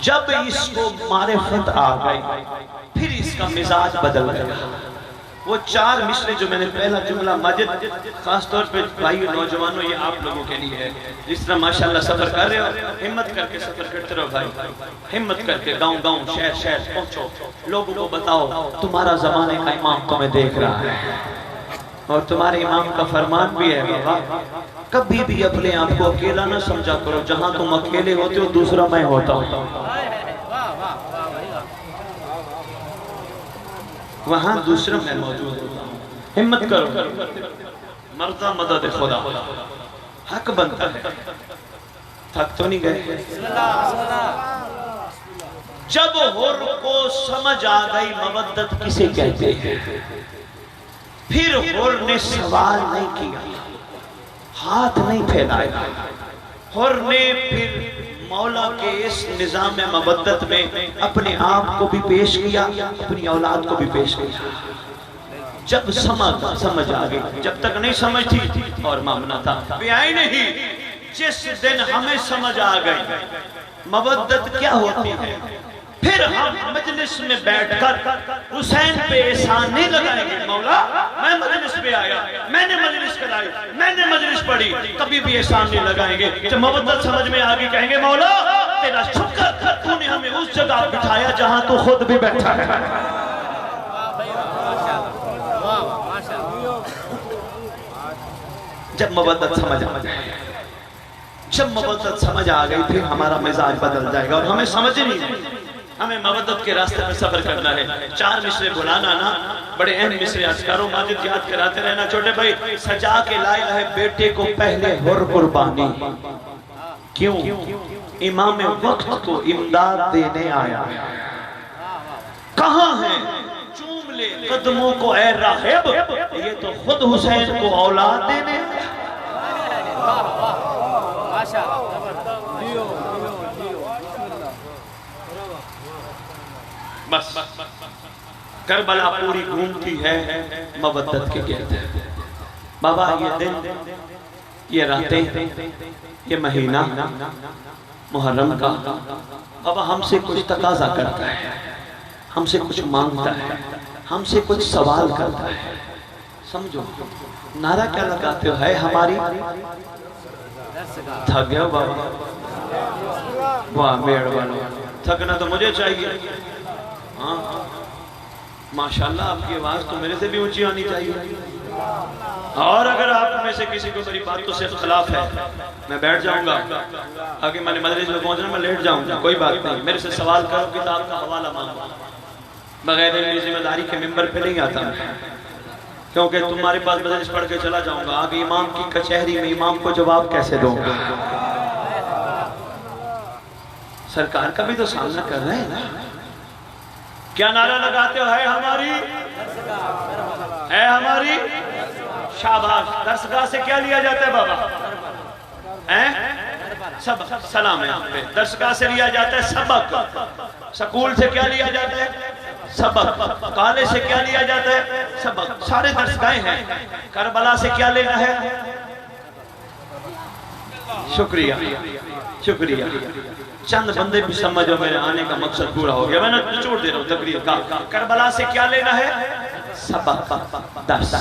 जब इसको मारिफत आ गई फिर इसका मिजाज बदल गया। वो 4 मिसरे जो मैंने पहला जुमला माजिद, खास तौर पे भाइयों नौजवानों ये आप लोगों के लिए है, जिस तरह माशाल्लाह सफर कर रहे हो, हिम्मत करके सफर करते रहो भाई, हिम्मत करके गांव गांव शहर शहर पहुंचो, लोगों को बताओ तुम्हारा जमाने का इमाम तुम्हें देख रहा है और तुम्हारे इमाम का फरमान भी है बाबा कभी भी अपने आप को अकेला ना समझा करो। जहां तुम अकेले होते हो दूसरा मैं होता हूँ, वहां दूसरा मैं मौजूद होता हूँ। हिम्मत करो, मर्दा मदद खुदा हक बनता है। थक तो नहीं गए? जब हुर को समझ आ गई मवद्दत किसे कहते हैं, फिर हुर ने सवाल नहीं किया, हाथ नहीं फैलाया। हुर ने फिर मौला के इस निजाम मबद्दत में अपने आप को भी पेश किया, अपनी औलाद को भी पेश किया। जब समझ आ गई, जब तक नहीं समझ थी और मामला था वे आई नहीं। जिस दिन हमें समझ आ गई मबद्दत क्या होती है, फिर हम मजलिस में बैठकर हुसैन पे एहसान नहीं लगाएंगे। मौला मैं मजलिस पे आया, मैंने मजलिस कराई, मैंने मजलिस पढ़ी, कभी भी एहसान नहीं लगाएंगे। जब मबद्दत समझ में आ गई कहेंगे मौला तेरा शुक्र कर, तूने हमें उस जगह बिठाया जहां तू खुद भी बैठा है। जब मबद्दत समझ आ जाए, जब मबद्दत समझ आ गई फिर हमारा मिजाज बदल जाएगा और हमें समझ नहीं। हमें मबद्दत के रास्ते में सफर करना है। 4 मिसरे बुलाना ना, बड़े अहम मिसरे अस्कारों माजिद याद कराते रहना। छोटे भाई सजा के लाया है बेटे को पहले हुर कुर्बानी, क्यों? इमाम वक्त को इमदाद देने आया। कहां है चूम ले कदमों को ए राहिब, ये तो खुद हुसैन को औलाद देने। बस करबला पूरी घूमती है मबद्दत के गिर्द। बाबा ये दिन, ये रातें, ये महीना मुहर्रम का बाबा हमसे कुछ तकाजा करता है, हमसे कुछ मांगता है, हमसे कुछ सवाल करता है। समझो नारा क्या लगाते हो, है हमारी। थक गया बाबा, वाह मेहरबानी। थकना तो मुझे चाहिए। हाँ माशाल्लाह आपकी आवाज तो मेरे से भी ऊंची आनी चाहिए। और अगर आप में से किसी को मेरी बातों से खिलाफ है, मैं बैठ जाऊंगा, आगे मैंने मजलिस में पहुंचना, मैं लेट जाऊंगा, कोई बात नहीं। मेरे से सवाल करो, किताब का हवाला मांगो, बगैर अपनी जिम्मेदारी के मिंबर पे नहीं आता, क्योंकि तुम्हारे पास मजलिस पढ़ के चला जाऊंगा, आगे इमाम की कचहरी में इमाम को जवाब कैसे दूंगा। सरकार का भी तो सामना कर रहे हैं ना। क्या नारा लगाते हो, है हमारी, है हमारी। शाबाश। दरसगाह से क्या लिया जाता है बाबा? हैं? सब सलाम है आप पे। दरसगाह से लिया जाता है सबक। स्कूल से क्या लिया जाता है? सबक। कॉलेज से क्या लिया जाता है? सबक। सारे दरसगाहें हैं। करबला से क्या लेना है? शुक्रिया शुक्रिया। चंद बंदे भी समझो, मेरे आने का मकसद पूरा हो गया। मैंने निचोड़ दे रहा हूँ तकरीर का। करबला से क्या लेना है? सबक, दर्स।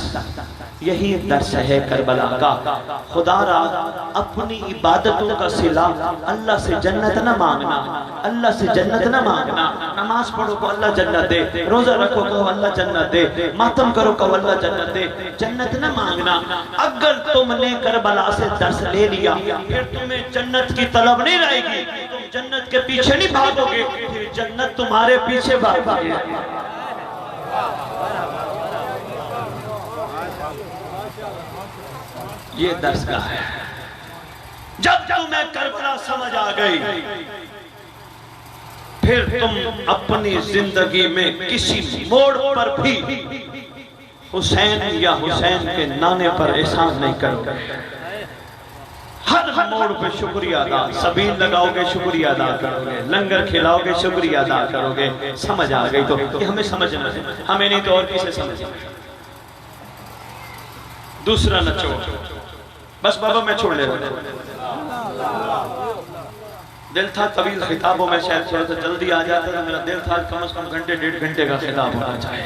यही दर्स है करबला का। खुदारा अपनी इबादतों का सिला अल्लाह से जन्नत न मांगना, अल्लाह से जन्नत न मांगना। नमाज पढ़ो को अल्लाह जन्नत दे, रोजा रखो को अल्लाह जन्नत दे, मातम करो को अल्लाह जन्नत दे, जन्नत न मांगना। अगर तुमने करबला से दर्स ले लिया फिर तुम्हें जन्नत की तलब नहीं रहेगी, तुम जन्नत के पीछे नहीं भागोगे, फिर जन्नत तुम्हारे पीछे भागेगी। ये दर्सगाह है। जब तुम्हें करबला समझ आ गई फिर तुम अपनी जिंदगी में किसी मोड़ पर भी हुसैन या हुसैन के नाने पर एहसान नहीं करोगे। हर मोड़ पे शुक्रिया अदा, सबील लगाओगे शुक्रिया अदा करोगे, लंगर खिलाओगे शुक्रिया अदा करोगे। समझ आ गई तो ये हमें समझना है, हमें नहीं तो और किसे समझना। दूसरा नचो बस बाबा मैं छोड़ ले रहा हूं। दिल था तवील खिताबों में शायद थोड़ा सा जल्दी आ जाता था। मेरा दिल था कम से कम घंटे 1.5 घंटे का खिताब होना चाहिए।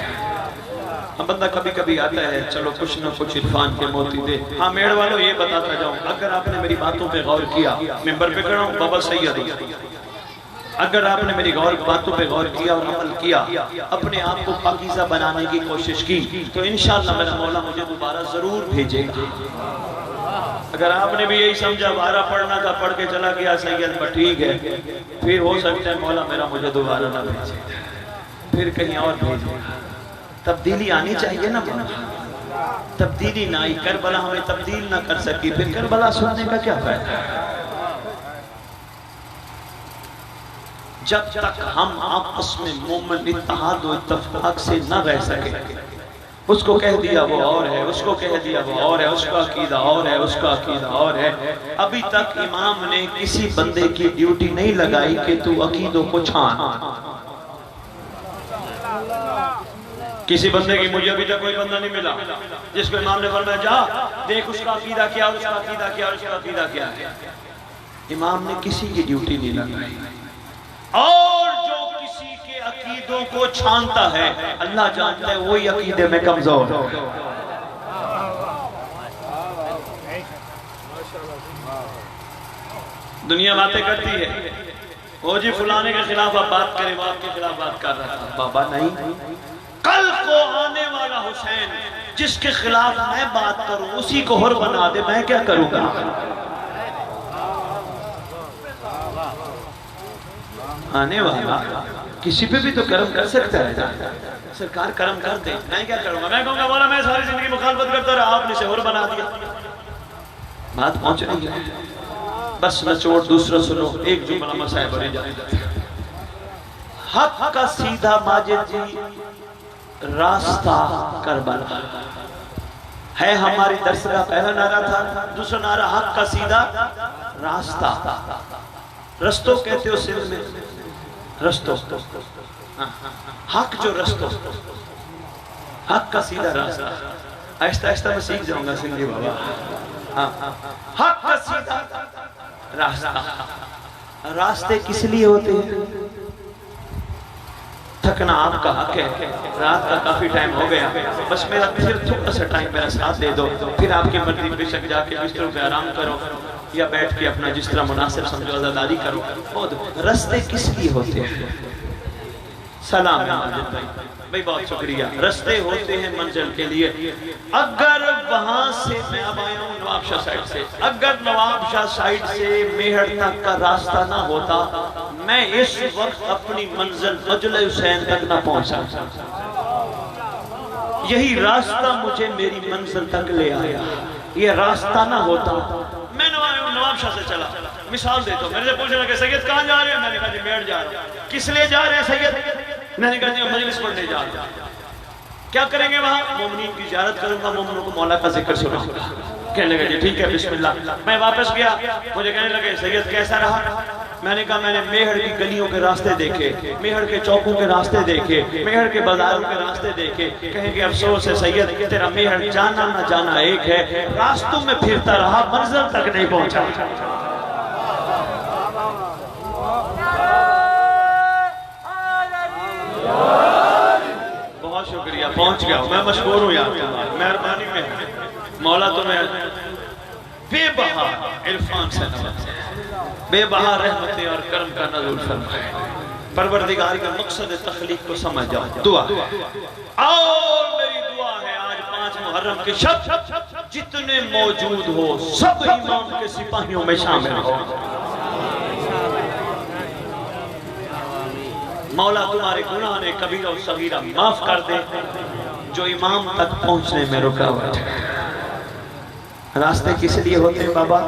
अब बंदा कभी कभी आता है, चलो कुछ ना कुछ इरफान के मोती दे। हाँ मेड़ वालों ये बताता जाऊं, अगर आपने मेरी बातों पे गौर किया, मिंबर पे खड़ा हूं बाबा सैयद, अगर आपने मेरी बातों पे गौर किया और अमल किया, अपने आप को पाकीज़ा बनाने की कोशिश की, तो इंशाअल्लाह मेरा मौला मुझे दोबारा जरूर भेजेगा। अगर आपने भी यही समझा बारह पढ़ना था, पढ़ के चला गया सैयद पर ठीक है, फिर हो सकता है मौला मेरा मुझे दोबारा ना भेजे, फिर कहीं और भेजेगा। तब्दीली आनी चाहिए ना, तब्दीली ना आई, करबला हमें तब्दील ना कर सकी, फिर करबला सुनने का क्या फायदा। जब तक हम आपस में मोमिन इत्तेहाद और इत्तेफाक से न रह सके, उसको कह दिया वो और है, उसको कह दिया वो और है, उसका अकीदा और है, उसका अकीदा और है। अभी तक इमाम ने किसी बंदे की ड्यूटी नहीं लगाई कि तू अकीदों को छान। किसी बंदे की, मुझे अभी तक कोई बंदा नहीं मिला जिसको इमाम ने फरमाया जा देख उसका अकीदा क्या, उसका अकीदा क्या, उसका अकीदा क्या है। इमाम ने किसी की ड्यूटी नहीं लगाई। और जो किसी के अकीदों को छानता है, अल्लाह जानता है वही अकीदे में कमजोर है। दुनिया बातें करती है, वो जी फलाने के खिलाफ आप बात करें, वो आपके खिलाफ बात कर रहा था। बाबा नहीं, कल को आने वाला हुसैन जिसके खिलाफ मैं बात करूं उसी को हुर बना दे, मैं क्या करूंगा? आने वाला किसी पे भी तो कर्म कर सकता है। सरकार कर्म कर दे, मैं क्या करूंगा? मैं कहूंगा बोला मैं सारी जिंदगी मुखालफत करता रहा, आपने से हुर बना दिया। बात पहुंच रही है, बस नचोड़ दूसरा सुनो। एक जुमला मसाए बने जाए, हक का सीधा माजिद जी रास्ता करबला है। हमारी दर्स का पहला नारा था, दूसरा नारा हक का सीधा रास्ता। रस्तों कहते हो सिंध में, रस्तों, हक जो रस्तों, हक का सीधा रास्ता। आहिस्ता आहिस्ता मैं सीख जाऊंगा सिंधी बाबा। हक का सीधा रास्ता। रास्ते किस लिए होते हैं? थकना आपका हक है। रात का काफी टाइम हो गया, बस मेरा फिर थोड़ा सा टाइम मेरा साथ दे दो, फिर आपकी मर्जी बेशक जाके बिस्तरों पे आराम करो या बैठ के अपना जिस तरह मुनासिब समझो आजादी करो। बहुत रास्ते किस लिए होते हैं? सलाम है माजिद भाई, बहुत शुक्रिया। रास्ते होते हैं मंजिल के लिए। अगर वहां से मैं अब आया हूँ नवाबशाह साइड से, अगर नवाबशाह साइड से मेहर तक का रास्ता ना होता, मैं इस वक्त अपनी मंजिल मजल हुसैन तक ना पहुंचा। यही रास्ता मुझे मेरी मंजिल तक ले आया। ये रास्ता ना होता, मैं नवाबशाह से चला। मिसाल देता हूँ, मेरे से पूछने लगे सैयद कहाँ जा रहे हैं? मैंने कहा जी मेहर जा रहे हैं। किस लिए जा रहे हैं सैयद? मैंने कहा जी मजलिस पढ़ने जा रहे हैं। क्या करेंगे वहां? मोमिनीन की ज़ियारत करूंगा, मोमिनों को मौला का जिक्र सुनाऊंगा। कहने लगे जी ठीक है बिस्मिल्लाह। मैं वापस गया, मुझे कहने लगे सैयद कैसा रहा? मैंने कहा मैंने मेहर की गलियों के रास्ते देखे, मेहर के चौकों के रास्ते देखे, मेहर के बाजारों के रास्ते देखे। कहेंगे अफसोस है सैयद तेरा मेहर जाना ना जाना एक है, रास्तों में फिरता रहा, मंजिल तक नहीं पहुंचा। बहुत शुक्रिया, पहुंच गया। मैं मशहूर हूँ यार, मेहरबानी में मौला तुम्हें बेबहा इरफान से नवाज़े, बेबहा रहमतें और करम का नज़ुल फरमाए। परवरदिगार के मकसद तख्लीक को समझ जाओ। दुआ और मेरी दुआ है आज 5 मुहर्रम के शब जितने मौजूद हो सब इमाम के सिपाहियों में शामिल हो। मौला तुम्हारे गुनाह ने कबीरा और सगीरा माफ कर दे जो इमाम तक पहुंचने में रुकावट है। रास्ते किस लिए होते हैं बाबा?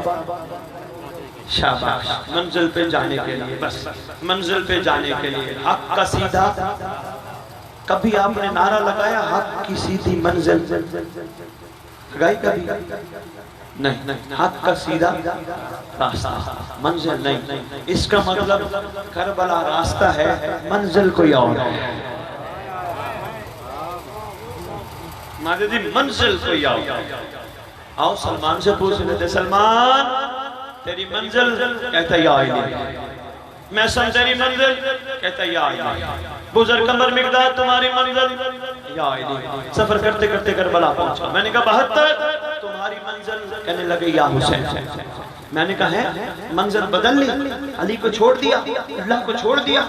शाबाश, मंजिल पे जाने के लिए, बस मंजिल पे जाने के लिए। हक का सीधा, कभी आपने नारा लगाया हक की सीधी मंजिल? लगाई कभी? नहीं, हक का सीधा रास्ता, मंजिल नहीं। इसका मतलब करबला रास्ता है, मंजिल कोई और है। माजिद जी मंजिल कोई और। आओ सलमान से पूछ लेते, सलमान तेरी मंजिल? कहता या इलाही। मैं सम तेरी मंजिल? कहता या इलाही। बुजुर्ग कमर मिकदार तुम्हारी मंजिल? या इलाही। सफर करते करते करबला पहुंचा। मैंने कहा 72 तुम्हारी मंजिल? कहने लगे या हुसैन। मैंने कहा है मंजिल बदल ली, अली को छोड़ दिया, अल्लाह को छोड़ दिया,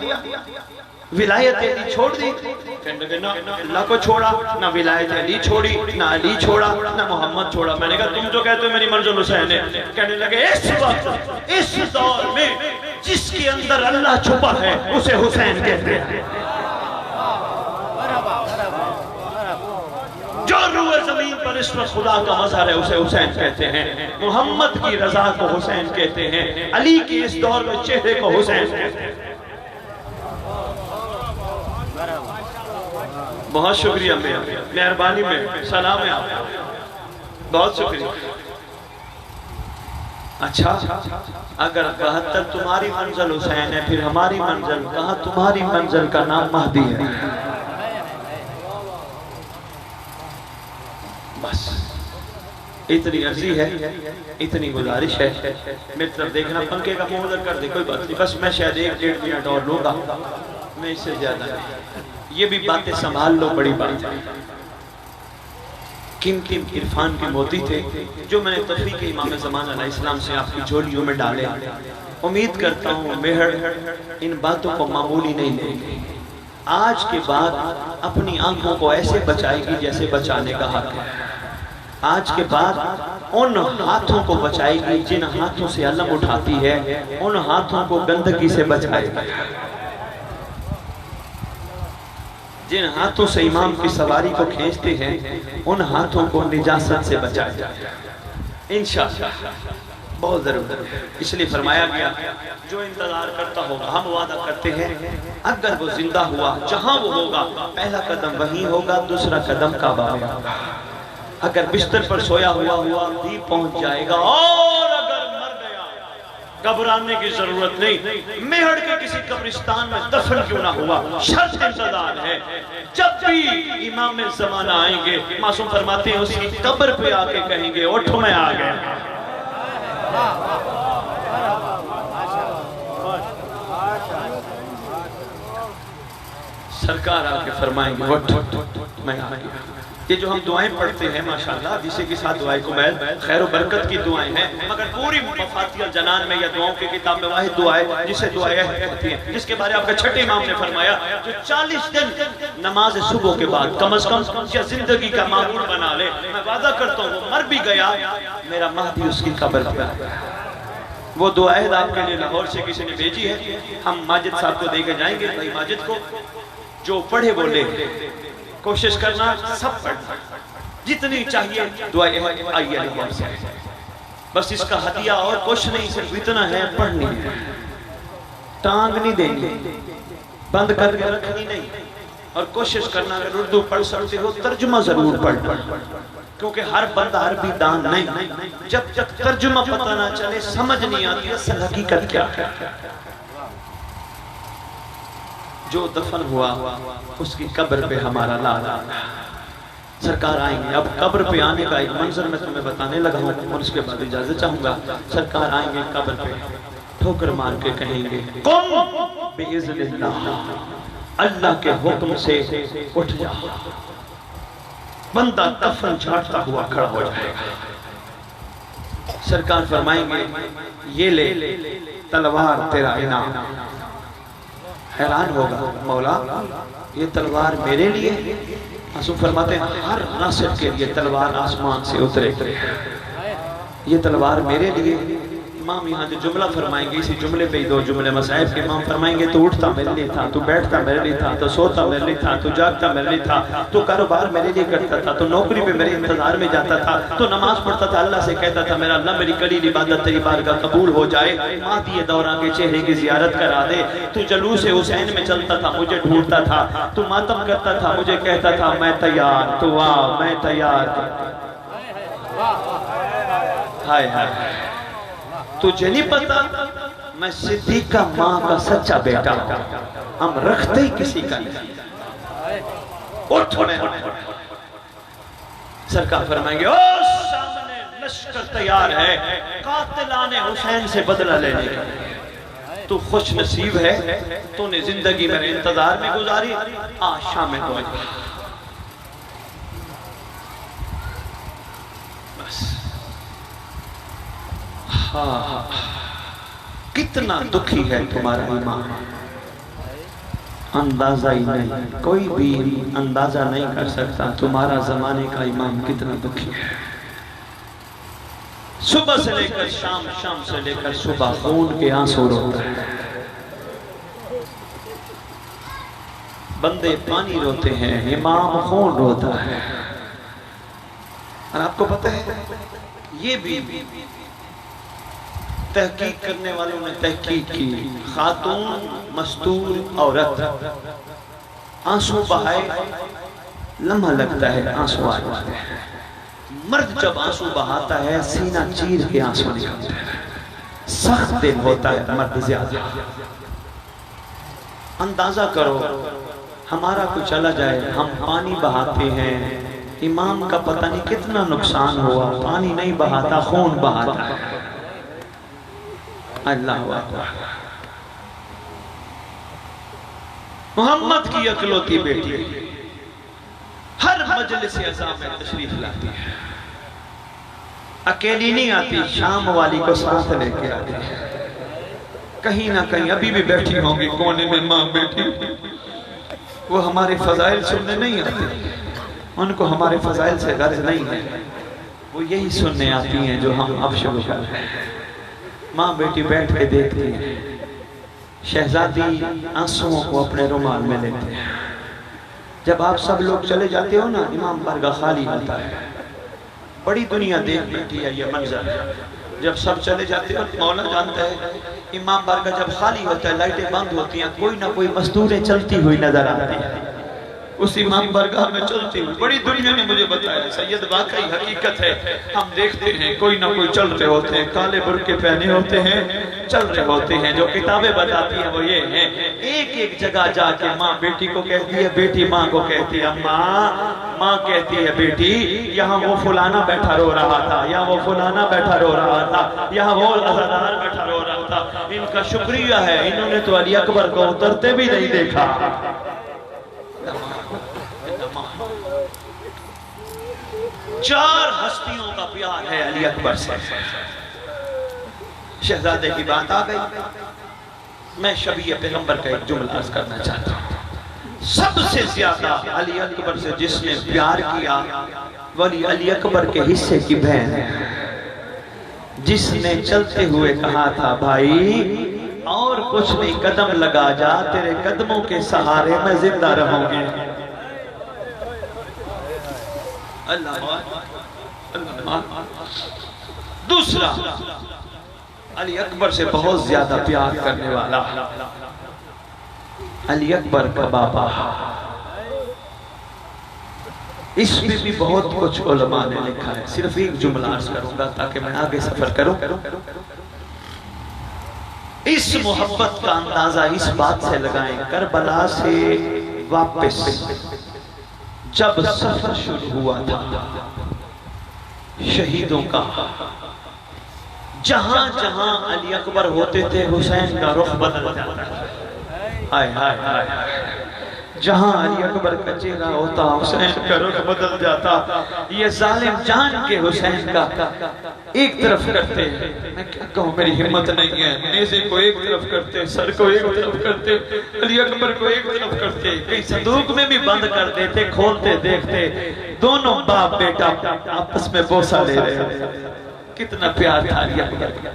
विलायत अली छोड़ दी? कहने लगे ना अल्लाह को छोड़ा, ना विलायत अली छोड़ी, ना अली छोड़ा, ना मोहम्मद छोड़ा। मैंने कहा तुम जो कहते हो मेरी मंजिल हुसैन है। कहने लगे इस वक्त इस दौर में जिसके अंदर अल्लाह छुपा है उसे हुसैन कहते हैं। जो रूए जमीन पर इस वक्त खुदा का मज़हर है उसे हुसैन कहते हैं। मोहम्मद की रजा को हुसैन कहते हैं, अली की इस दौर में चेहरे को हुसैन कहते हैं। बहुत शुक्रिया, मेहरबानी में सलाम है आपका, बहुत शुक्रिया। अच्छा, अगर 72 तुम्हारी मंजिल हुसैन है, फिर हमारी मंजिल कहाँ? तुम्हारी मंजिल का नाम महदी है। बस इतनी अर्जी है, इतनी गुजारिश है। मेरी तरफ देखना, पंखे का मुंह उधर कर दे, कोई बात नहीं, बस मैं शायद 1-1.5 मिनट और लूंगा, मैं इससे ज्यादा नहीं। ये भी बातें संभाल लो, बड़ी बात है। कीमती इरफान के मोती थे जो मैंने तफरीक इमाम ज़मान अलैहिस्सलाम से आपकी झोलियों में डाले। उम्मीद करता हूँ मेहर इन बातों को मामूली नहीं लेगी। आज के बाद अपनी आंखों को ऐसे बचाएगी जैसे बचाने का हक है। आज के बाद उन हाथों को बचाएगी जिन हाथों से अलम उठाती है, उन हाथों को गंदगी से बचाएगी। जिन हाथों से इमाम की सवारी को खींचते हैं, उन हाथों को निजासत से बचाया इंशाअल्लाह, बहुत जरूर। इसलिए फरमाया गया जो इंतजार करता होगा, हम वादा करते हैं अगर वो जिंदा हुआ, जहां वो होगा पहला कदम वहीं होगा, दूसरा कदम काबा में होगा। अगर बिस्तर पर सोया हुआ भी पहुंच जाएगा, और अगर मर गया घबराने की जरूरत नहीं। मेहड़ के किसी कब्रिस्तान में दफन क्यों ना हुआ, शर्त इंतजार है। जब भी इमाम ज़माना आएंगे, मासूम फरमाते हैं उसकी कब्र पे आके कहेंगे उठ मैं आ गया। सरकार आके फरमाएंगे उठ मैं आ गया। ये जो हम दुआएं पढ़ते हैं माशाअल्लाह, जिसे के साथ दुआएं को मैं खैर बरकत की दुआएं हैं, मगर पूरी मफातिहल जनान में या दुआओं की किताब में वाहिद दुआ है जिसे दुआएं होती हैं, जिसके बारे में आपके छठे इमाम ने फरमाया जो 40 दिन नमाज सुबह के बाद कम से कम या जिंदगी का मामूल बना ले, मैं वादा करता हूँ वो मर भी गया, मेरा महदी उसकी कब्र पे आएगा। वो दुआएं आपके लिए लाहौर से किसी ने भेजी है, हम माजिद साहब को देके जाएंगे। भाई माजिद को जो पढ़े बोले कोशिश करना, सब पढ़ना जितनी चाहिए दुआएं आइए लाहौर से। बस इसका हदिया और कुछ नहीं, सिर्फ इतना है पढ़नी है, टांग नहीं देनी, बंद करके रखनी नहीं। और कोशिश करना अगर उर्दू पढ़ सकते हो तर्जुमा जरूर पढ़, क्योंकि हर बंदा अरबी दान नहीं। जब तक तर्जुमा पता ना चले, समझ नहीं आती असल हकीकत क्या है। जो दफन हुआ उसकी कब्र पे हमारा लाला सरकार आएंगे। अब कब्र पे आने का एक मंजर मैं तुम्हें बताने लगा हूँ और उसके बाद इजाजत चाहूंगा। सरकार आएंगे कब्र पे, ठोकर मार के कहेंगे कुम बिइज़्निल्लाह, अल्लाह के हुक्म से उठ जा। बंदा दफन छाटता हुआ खड़ा हो जाएगा। सरकार फरमाएंगे ये ले तलवार तेरा इनाम। हैरान होगा, मौला ये तलवार मेरे लिए? मासूम फरमाते हैं हर नासिर के लिए तलवार आसमान से उतरे, ये तलवार मेरे लिए। इमाम यहाँ जो जुमला फरमाएंगे, इसी जुमले पे ही दो जुमले मसाइब के इमाम फरमाएंगे तो उठता मेरे लिए था, तो बैठता मेरे लिए था, तो सोता मेरे लिए था, तो जागता मेरे लिए था, तो कारोबार मेरे लिए करता था, तो नौकरी पे मेरे इंतजार में जाता था, तो नमाज पढ़ता था, अल्लाह से कहता था मेरा अल्लाह मेरी करीब इबादत तेरी बारगाह कबूल हो जाए, मादी दौरा के चेहरे की जियारत करा दे। तू जुलूस हुसैन में चलता था, मुझे ढूंढता था, तू मातम करता था, मुझे कहता था मैं तैयार, तो वाह मैं तैयार। हाय हाय, तुझे नहीं पता मैं सिद्दीका माँ का सच्चा बेटा हूं, हम रखते ही किसी का नहीं। उठ सरकार फरमाएंगे ओ सामने लश्कर तैयार है कातिलाने हुसैन से बदला लेने का। तू खुश नसीब है, तूने जिंदगी मेरे इंतजार में गुजारी, आज शाम में तो हाँ, कितना दुखी है तुम्हारा ईमान, अंदाजा ही नहीं, कोई भी अंदाजा नहीं कर सकता तुम्हारा जमाने का ईमान कितना दुखी है। सुबह से लेकर शाम, शाम से लेकर सुबह खून के आंसू रोता है। बंदे पानी रोते हैं, इमाम खून रोता है। और आपको पता है ये भी तहकीक करने वालों ने तहकीक की, खातून मस्तूर औरत आंसू बहाए लम्हा लगता है, आंसू आ जाते हैं। मर्द जब आंसू बहाता है सीना चीर के आंसू निकलते हैं। सख्त दिल होता है मर्द ज्यादा। अंदाजा करो हमारा कुछ चला जाए, हम पानी बहाते हैं, इमाम का पता नहीं कितना नुकसान हुआ। पानी नहीं बहाता, खून बहाता है। अल्लाह अकबर। मोहम्मद की इकलौती बेटी हर मजलिस अज़ा में तशरीफ लाती है। अकेली नहीं आती, शाम वाली को साथ लेके आती है। कहीं ना कहीं अभी भी बैठी होंगी कोने में माँ बेटी, वो हमारे फजाइल सुनने नहीं आती, उनको हमारे फजाइल से गर्ज नहीं है, वो यही सुनने आती हैं जो हम अब शुरू कर रहे हैं। माँ बेटी बैठ के देखती है। शहजादी आंसुओं को अपने रुमाल में लेते हैं। जब आप सब लोग चले जाते हो ना, इमाम बारगाह खाली होता है। बड़ी दुनिया देख बैठी है ये मंजर। जब सब चले जाते हो, मौला जानता है, इमाम बारगाह जब खाली होता है, लाइटें बंद होती हैं, कोई ना कोई मजदूरें चलती हुई नजर आती है। उस इमाम बारगाह में चलती हुई बड़ी दुनिया ने मुझे बताया, सैयद वाकई हकीकत है। हम देखते हैं कोई ना कोई चल रहे होते हैं, काले बुर्के पहने होते हैं, चल रहे होते हैं। जो किताबें बताती हैं वो ये हैं, एक एक जगह जाके माँ बेटी को कहती है, बेटी माँ को कहती है अम्मा, माँ कहती है बेटी यहाँ वो फुलाना बैठा रो रहा था, यहाँ वो फुलाना बैठा रो रहा था, यहाँ वो अज़ादार बैठा रो रहा था। इनका शुक्रिया है, इन्होंने तो अली अकबर को उतरते भी नहीं देखा। चार हस्तियों का प्यार है अली अकबर से। शहजादे की बात आ गई। मैं शबीह पैगंबर का एक जुमला अर्ज करना चाहता हूँ। सबसे ज्यादा अली अकबर से जिसने प्यार किया वही अली अकबर के हिस्से की बहन है, जिसने चलते हुए कहा था भाई और कुछ नहीं, कदम लगा जा, तेरे कदमों के सहारे मैं जिंदा रहूंगी। दूसरा अली अकबर से बहुत ज्यादा प्यार करने वाला अली अकबर का बाबा। इसमें भी बहुत कुछ उलमा ने लिखा है, सिर्फ एक जुमला अर्ज करूंगा ताकि मैं आगे सफर करूं। इस मोहब्बत का अंदाजा इस बात से लगाएं, करबला से वापस जब सफर शुरू हुआ था शहीदों का, जहां जहां अली अकबर होते थे हुसैन का रुख बदल जाता है। हाय हाय हाय, जहां अली अकबर का चेहरा होता हुसैन का रुख बदल जाता। ये जालिम जान के हुसैन का एक तरफ करते, मैं क्या कहूं, मेरी हिम्मत नहीं है, नेज़े को एक तरफ करते, सर को एक तरफ करते, अली अकबर को एक तरफ करते, कहीं संदूक में भी बंद कर देते, खोलते देखते दोनों बाप बेटा आपस में बोसा ले रहे। कितना प्यार था अली अकबर का।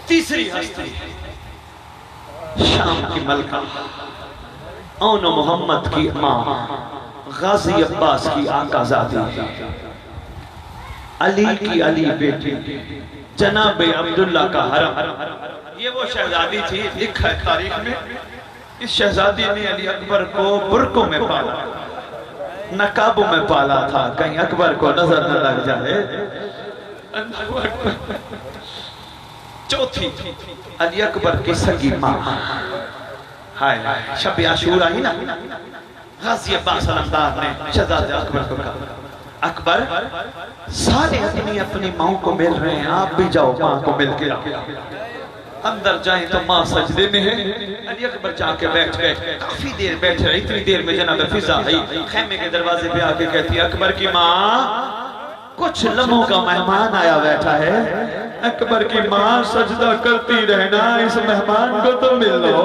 तीसरी हस्ती शाम की मलका औन मोहम्मद की मां गाजी अब्बास की आकाज़ादी, अली की अली बेटी जनाब अब्दुल्ला का हरम। ये वो शहजादी थी, लिखा है तारीख में, इस शहजादी ने अली अकबर को बुर्कों में पाला, नकाबों में पाला था, कहीं अकबर को नजर न लग जाए। चौथी अली अकबर की सगी मां, हाय शब आशूरा ही ना, गाजी अब्बास अलमदार ने शहजादे अकबर को कहा, अकबर सारे अपनी अपनी माँ को मिल रहे हैं, आप भी जाओ माँ को मिल के आओ। अंदर जाए तो माँ सजदे में है। अली अकबर जाके बैठ गए, काफी देर बैठे रहे। इतनी देर में जनाब फिजा आई, खैमे के दरवाजे पे आके कहती है, अकबर की माँ कुछ लम्हों का मेहमान आया बैठा है। अकबर की माँ सजदा करती रहना, इस मेहमान को तो मिल लो।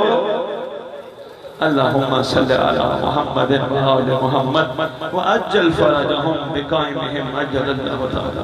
अल्लाहुम्मा सल्ली अला मुहम्मद व आले मुहम्मद व अज्जल फरजहुम बिकाइमिहिम अज्जल अल्लाहु तआला।